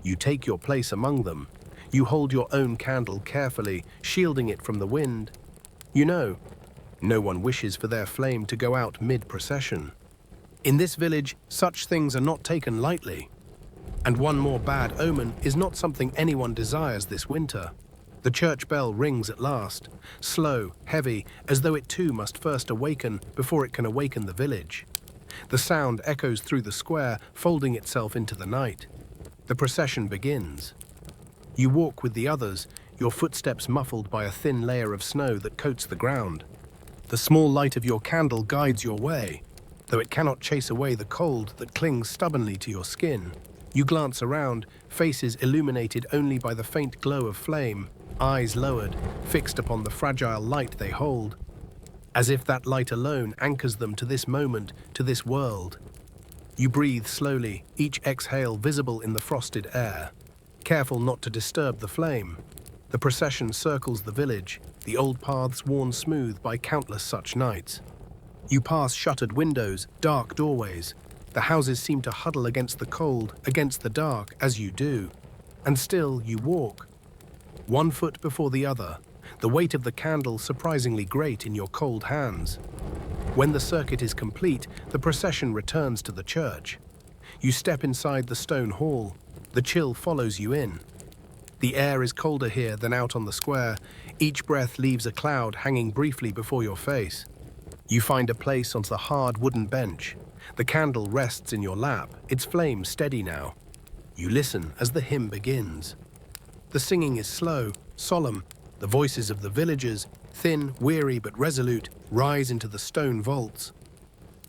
You take your place among them. You hold your own candle carefully, shielding it from the wind. You know, no one wishes for their flame to go out mid-procession. In this village, such things are not taken lightly. And one more bad omen is not something anyone desires this winter. The church bell rings at last, slow, heavy, as though it too must first awaken before it can awaken the village. The sound echoes through the square, folding itself into the night. The procession begins. You walk with the others, your footsteps muffled by a thin layer of snow that coats the ground. The small light of your candle guides your way, though it cannot chase away the cold that clings stubbornly to your skin. You glance around, faces illuminated only by the faint glow of flame, eyes lowered, fixed upon the fragile light they hold, as if that light alone anchors them to this moment, to this world. You breathe slowly, each exhale visible in the frosted air, careful not to disturb the flame. The procession circles the village, the old paths worn smooth by countless such nights. You pass shuttered windows, dark doorways. The houses seem to huddle against the cold, against the dark, as you do. And still you walk. One foot before the other, the weight of the candle surprisingly great in your cold hands. When the circuit is complete, the procession returns to the church. You step inside the stone hall. The chill follows you in. The air is colder here than out on the square. Each breath leaves a cloud hanging briefly before your face. You find a place on the hard wooden bench. The candle rests in your lap, its flame steady now. You listen as the hymn begins. The singing is slow, solemn. The voices of the villagers, thin, weary but resolute, rise into the stone vaults.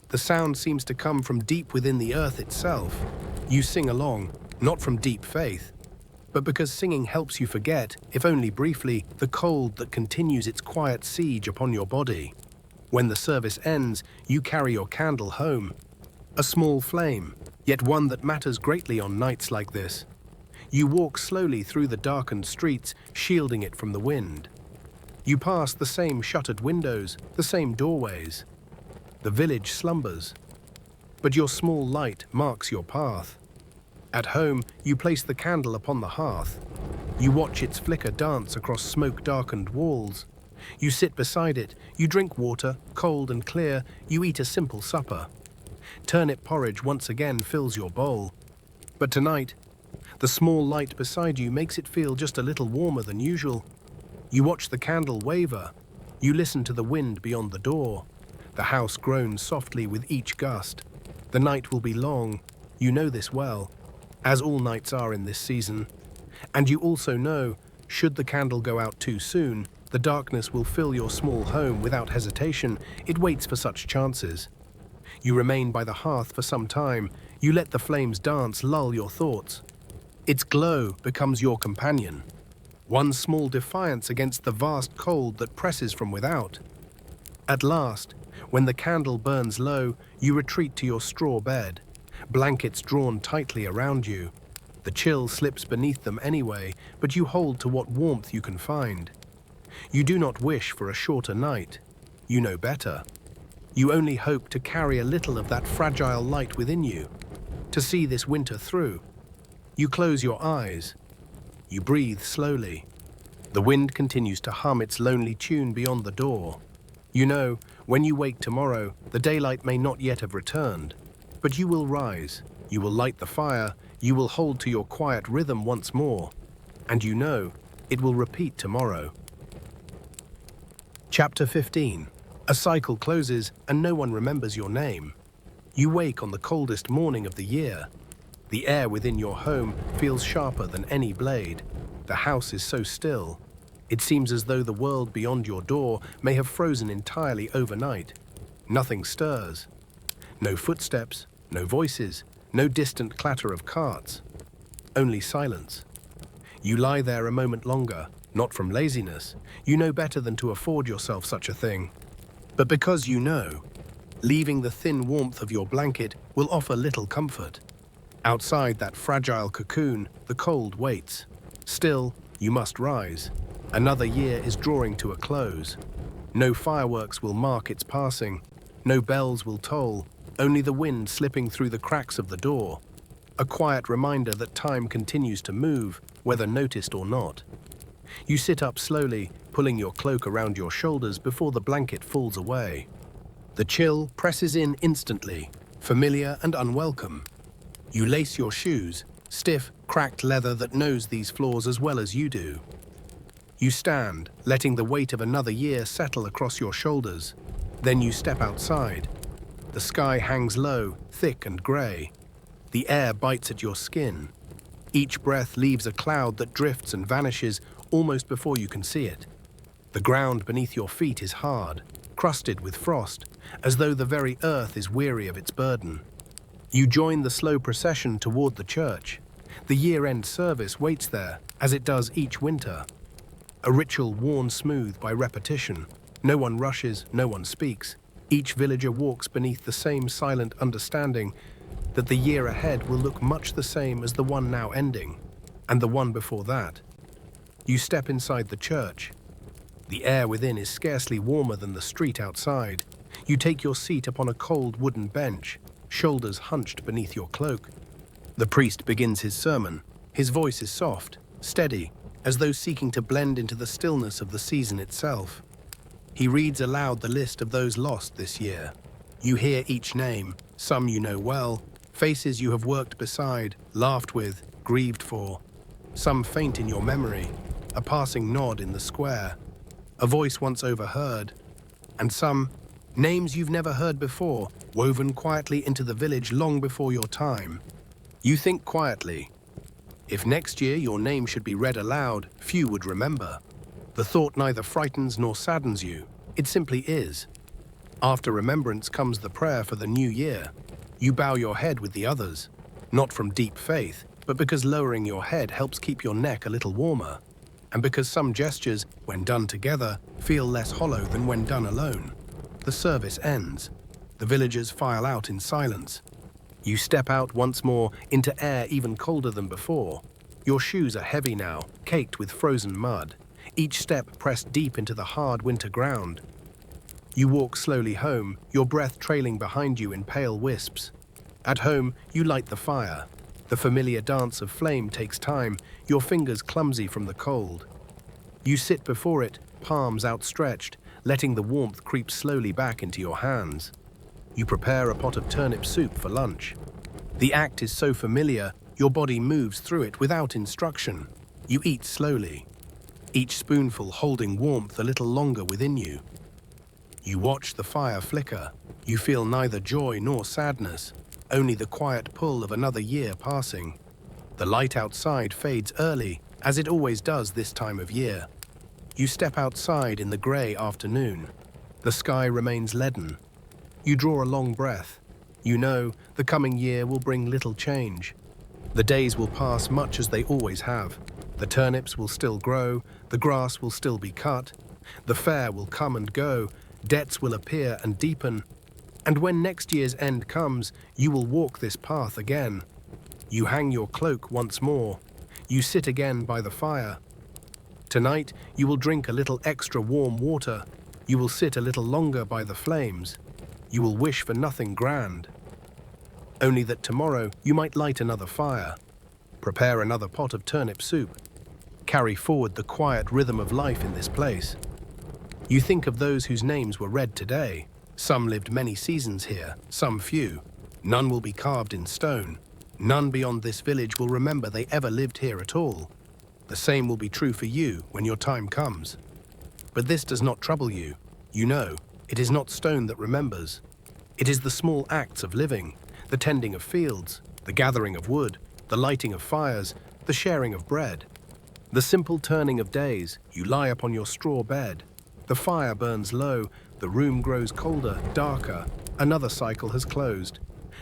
The sound seems to come from deep within the earth itself. You sing along, not from deep faith, but because singing helps you forget, if only briefly, the cold that continues its quiet siege upon your body. When the service ends, you carry your candle home. A small flame, yet one that matters greatly on nights like this. You walk slowly through the darkened streets, shielding it from the wind. You pass the same shuttered windows, the same doorways. The village slumbers, but your small light marks your path. At home, you place the candle upon the hearth. You watch its flicker dance across smoke-darkened walls. You sit beside it, you drink water, cold and clear, you eat a simple supper. Turnip porridge once again fills your bowl. But tonight, the small light beside you makes it feel just a little warmer than usual. You watch the candle waver. You listen to the wind beyond the door. The house groans softly with each gust. The night will be long. You know this well, as all nights are in this season. And you also know, should the candle go out too soon, the darkness will fill your small home without hesitation. It waits for such chances. You remain by the hearth for some time. You let the flames dance, lull your thoughts. Its glow becomes your companion. One small defiance against the vast cold that presses from without. At last, when the candle burns low, you retreat to your straw bed, blankets drawn tightly around you. The chill slips beneath them anyway, but you hold to what warmth you can find. You do not wish for a shorter night. You know better. You only hope to carry a little of that fragile light within you, to see this winter through. You close your eyes. You breathe slowly. The wind continues to hum its lonely tune beyond the door. You know, when you wake tomorrow, the daylight may not yet have returned, but you will rise, you will light the fire, you will hold to your quiet rhythm once more, and you know, it will repeat tomorrow. Chapter 15. A cycle closes and no one remembers your name. You wake on the coldest morning of the year. The air within your home feels sharper than any blade. The house is so still. It seems as though the world beyond your door may have frozen entirely overnight. Nothing stirs. No footsteps, no voices, no distant clatter of carts. Only silence. You lie there a moment longer, not from laziness. You know better than to afford yourself such a thing. But because you know, leaving the thin warmth of your blanket will offer little comfort. Outside that fragile cocoon, the cold waits. Still, you must rise. Another year is drawing to a close. No fireworks will mark its passing. No bells will toll, only the wind slipping through the cracks of the door. A quiet reminder that time continues to move, whether noticed or not. You sit up slowly, pulling your cloak around your shoulders before the blanket falls away. The chill presses in instantly, familiar and unwelcome. You lace your shoes, stiff, cracked leather that knows these floors as well as you do. You stand, letting the weight of another year settle across your shoulders. Then you step outside. The sky hangs low, thick and grey. The air bites at your skin. Each breath leaves a cloud that drifts and vanishes almost before you can see it. The ground beneath your feet is hard, crusted with frost, as though the very earth is weary of its burden. You join the slow procession toward the church. The year-end service waits there, as it does each winter. A ritual worn smooth by repetition. No one rushes, no one speaks. Each villager walks beneath the same silent understanding that the year ahead will look much the same as the one now ending, and the one before that. You step inside the church. The air within is scarcely warmer than the street outside. You take your seat upon a cold wooden bench, shoulders hunched beneath your cloak. The priest begins his sermon. His voice is soft, steady, as though seeking to blend into the stillness of the season itself. He reads aloud the list of those lost this year. You hear each name, some you know well, faces you have worked beside, laughed with, grieved for. Some faint in your memory, a passing nod in the square, a voice once overheard, and some names you've never heard before, woven quietly into the village long before your time. You think quietly. If next year your name should be read aloud, few would remember. The thought neither frightens nor saddens you. It simply is. After remembrance comes the prayer for the new year. You bow your head with the others, not from deep faith, but because lowering your head helps keep your neck a little warmer, and because some gestures, when done together, feel less hollow than when done alone. The service ends. The villagers file out in silence. You step out once more into air even colder than before. Your shoes are heavy now, caked with frozen mud, each step pressed deep into the hard winter ground. You walk slowly home, your breath trailing behind you in pale wisps. At home, you light the fire. The familiar dance of flame takes time, your fingers clumsy from the cold. You sit before it, palms outstretched, letting the warmth creep slowly back into your hands. You prepare a pot of turnip soup for lunch. The act is so familiar, your body moves through it without instruction. You eat slowly, each spoonful holding warmth a little longer within you. You watch the fire flicker. You feel neither joy nor sadness, only the quiet pull of another year passing. The light outside fades early, as it always does this time of year. You step outside in the grey afternoon. The sky remains leaden. You draw a long breath. You know the coming year will bring little change. The days will pass much as they always have. The turnips will still grow, the grass will still be cut, the fair will come and go, debts will appear and deepen, and when next year's end comes, you will walk this path again. You hang your cloak once more. You sit again by the fire. Tonight, you will drink a little extra warm water. You will sit a little longer by the flames. You will wish for nothing grand. Only that tomorrow you might light another fire. Prepare another pot of turnip soup. Carry forward the quiet rhythm of life in this place. You think of those whose names were read today. Some lived many seasons here, some few. None will be carved in stone. None beyond this village will remember they ever lived here at all. The same will be true for you when your time comes. But this does not trouble you. You know, it is not stone that remembers. It is the small acts of living, the tending of fields, the gathering of wood, the lighting of fires, the sharing of bread. The simple turning of days. You lie upon your straw bed. The fire burns low, the room grows colder, darker. Another cycle has closed.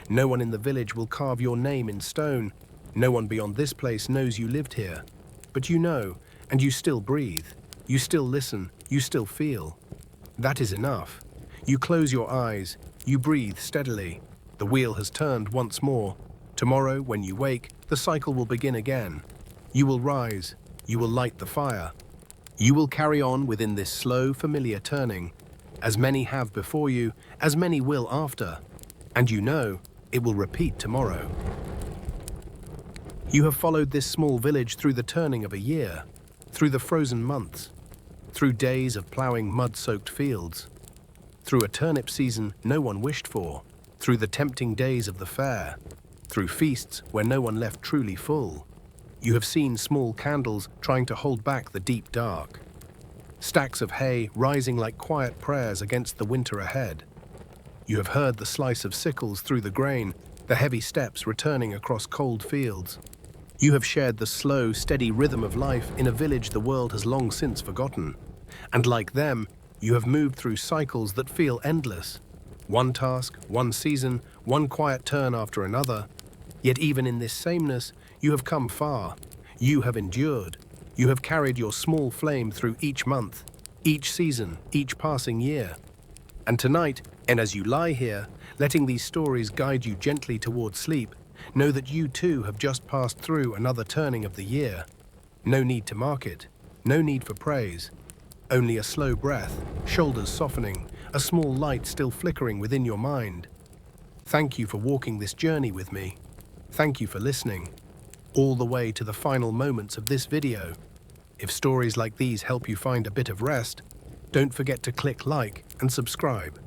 No one in the village will carve your name in stone. No one beyond this place knows you lived here. But you know, And you still breathe. You still listen. You still feel. That is enough. You close your eyes. You breathe steadily. The wheel has turned once more. Tomorrow, when you wake, the cycle will begin again. You will rise. You will light the fire. You will carry on within this slow, familiar turning. As many have before you, as many will after. And you know, it will repeat tomorrow. You have followed this small village through the turning of a year, through the frozen months, through days of ploughing mud-soaked fields, through a turnip season no one wished for, through the tempting days of the fair, through feasts where no one left truly full. You have seen small candles trying to hold back the deep dark, stacks of hay rising like quiet prayers against the winter ahead. You have heard the slice of sickles through the grain, the heavy steps returning across cold fields. You have shared the slow, steady rhythm of life in a village the world has long since forgotten. And like them, you have moved through cycles that feel endless. One task, one season, one quiet turn after another. Yet even in this sameness, you have come far. You have endured. You have carried your small flame through each month, each season, each passing year. And tonight, and as you lie here, letting these stories guide you gently toward sleep, know that you too have just passed through another turning of the year. No need to mark it, no need for praise. Only a slow breath, shoulders softening, a small light still flickering within your mind. Thank you for walking this journey with me. Thank you for listening, all the way to the final moments of this video. If stories like these help you find a bit of rest, don't forget to click like and subscribe,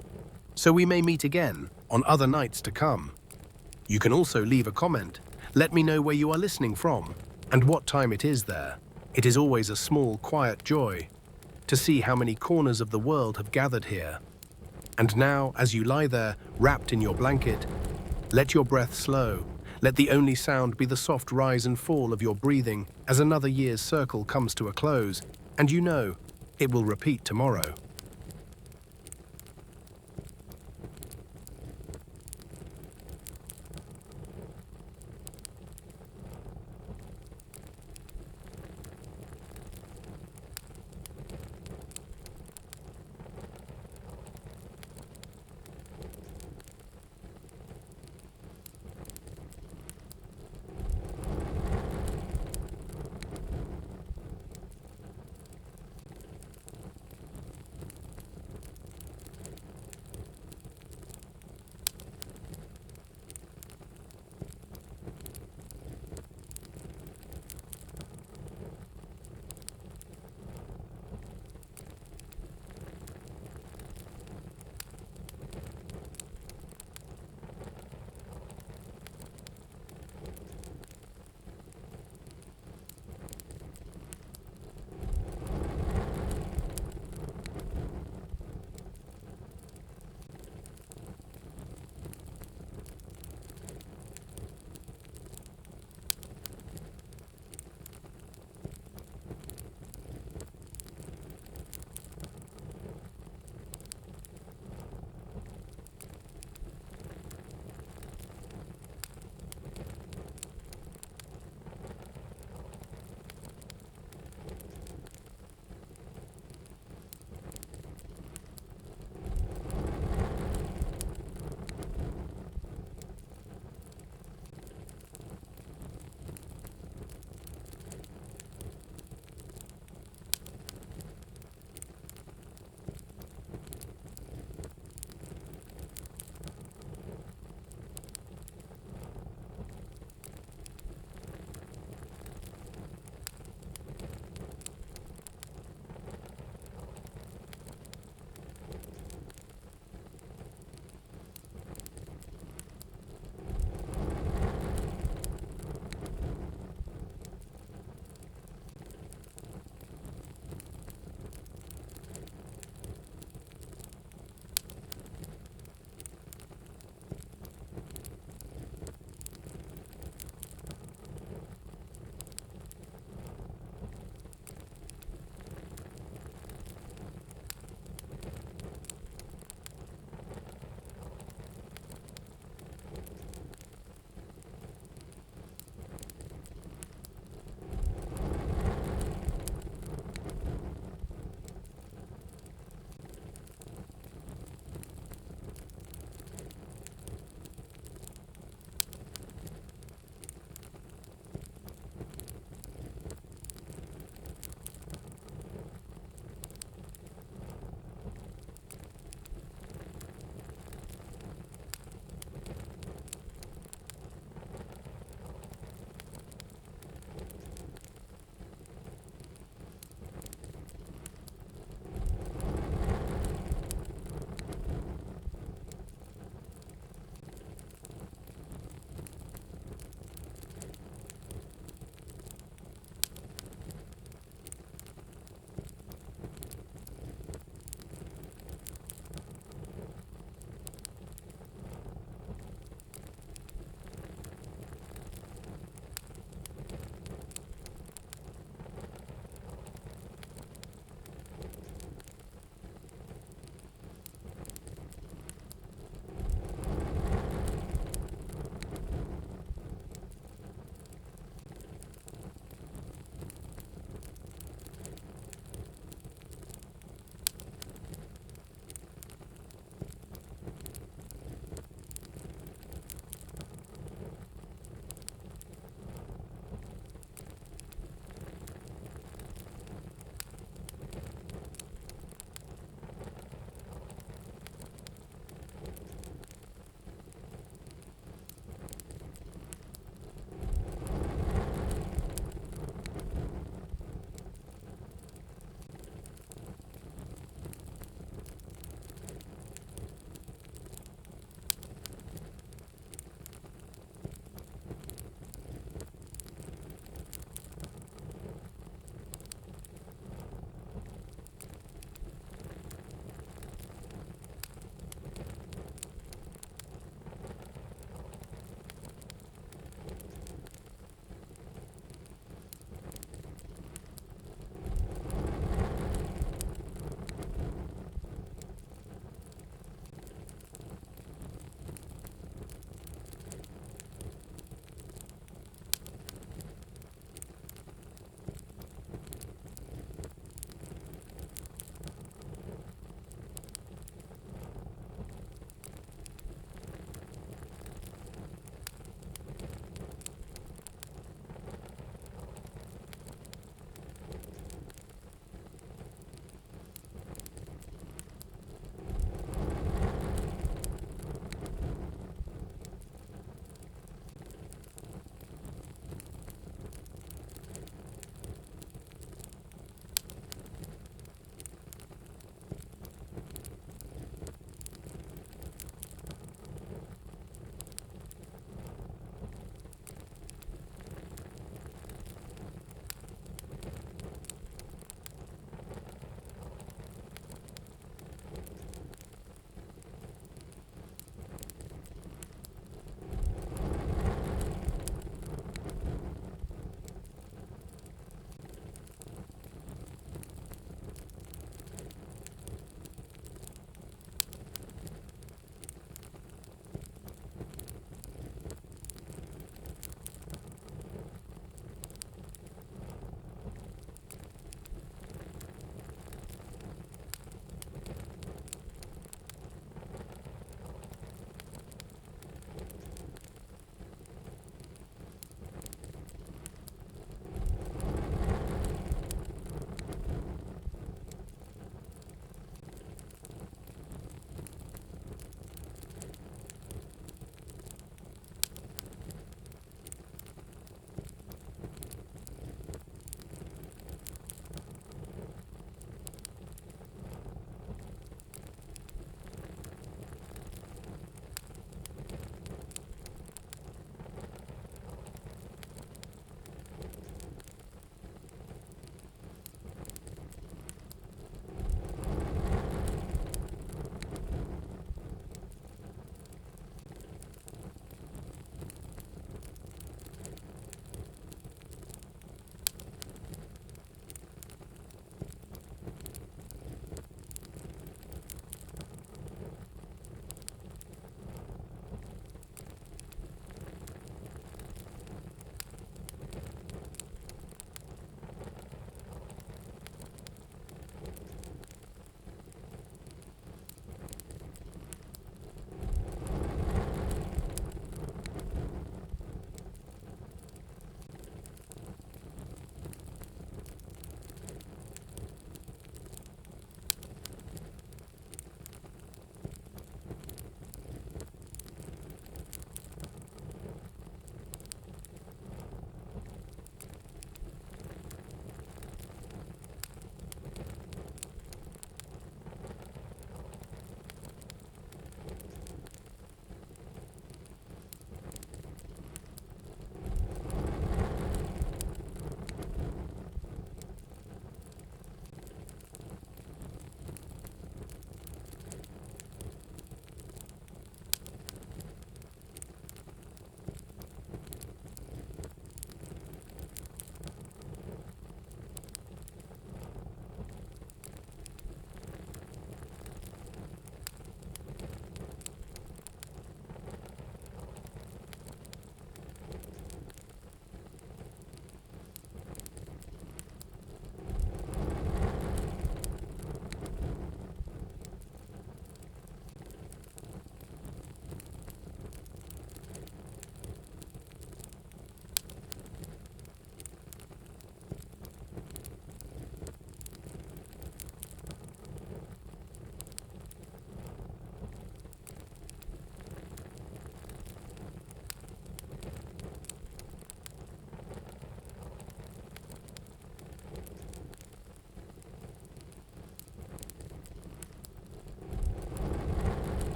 so we may meet again on other nights to come. You can also leave a comment. Let me know where you are listening from and what time it is there. It is always a small, quiet joy to see how many corners of the world have gathered here. And now, as you lie there, wrapped in your blanket, let your breath slow. Let the only sound be the soft rise and fall of your breathing as another year's circle comes to a close, and you know, it will repeat tomorrow.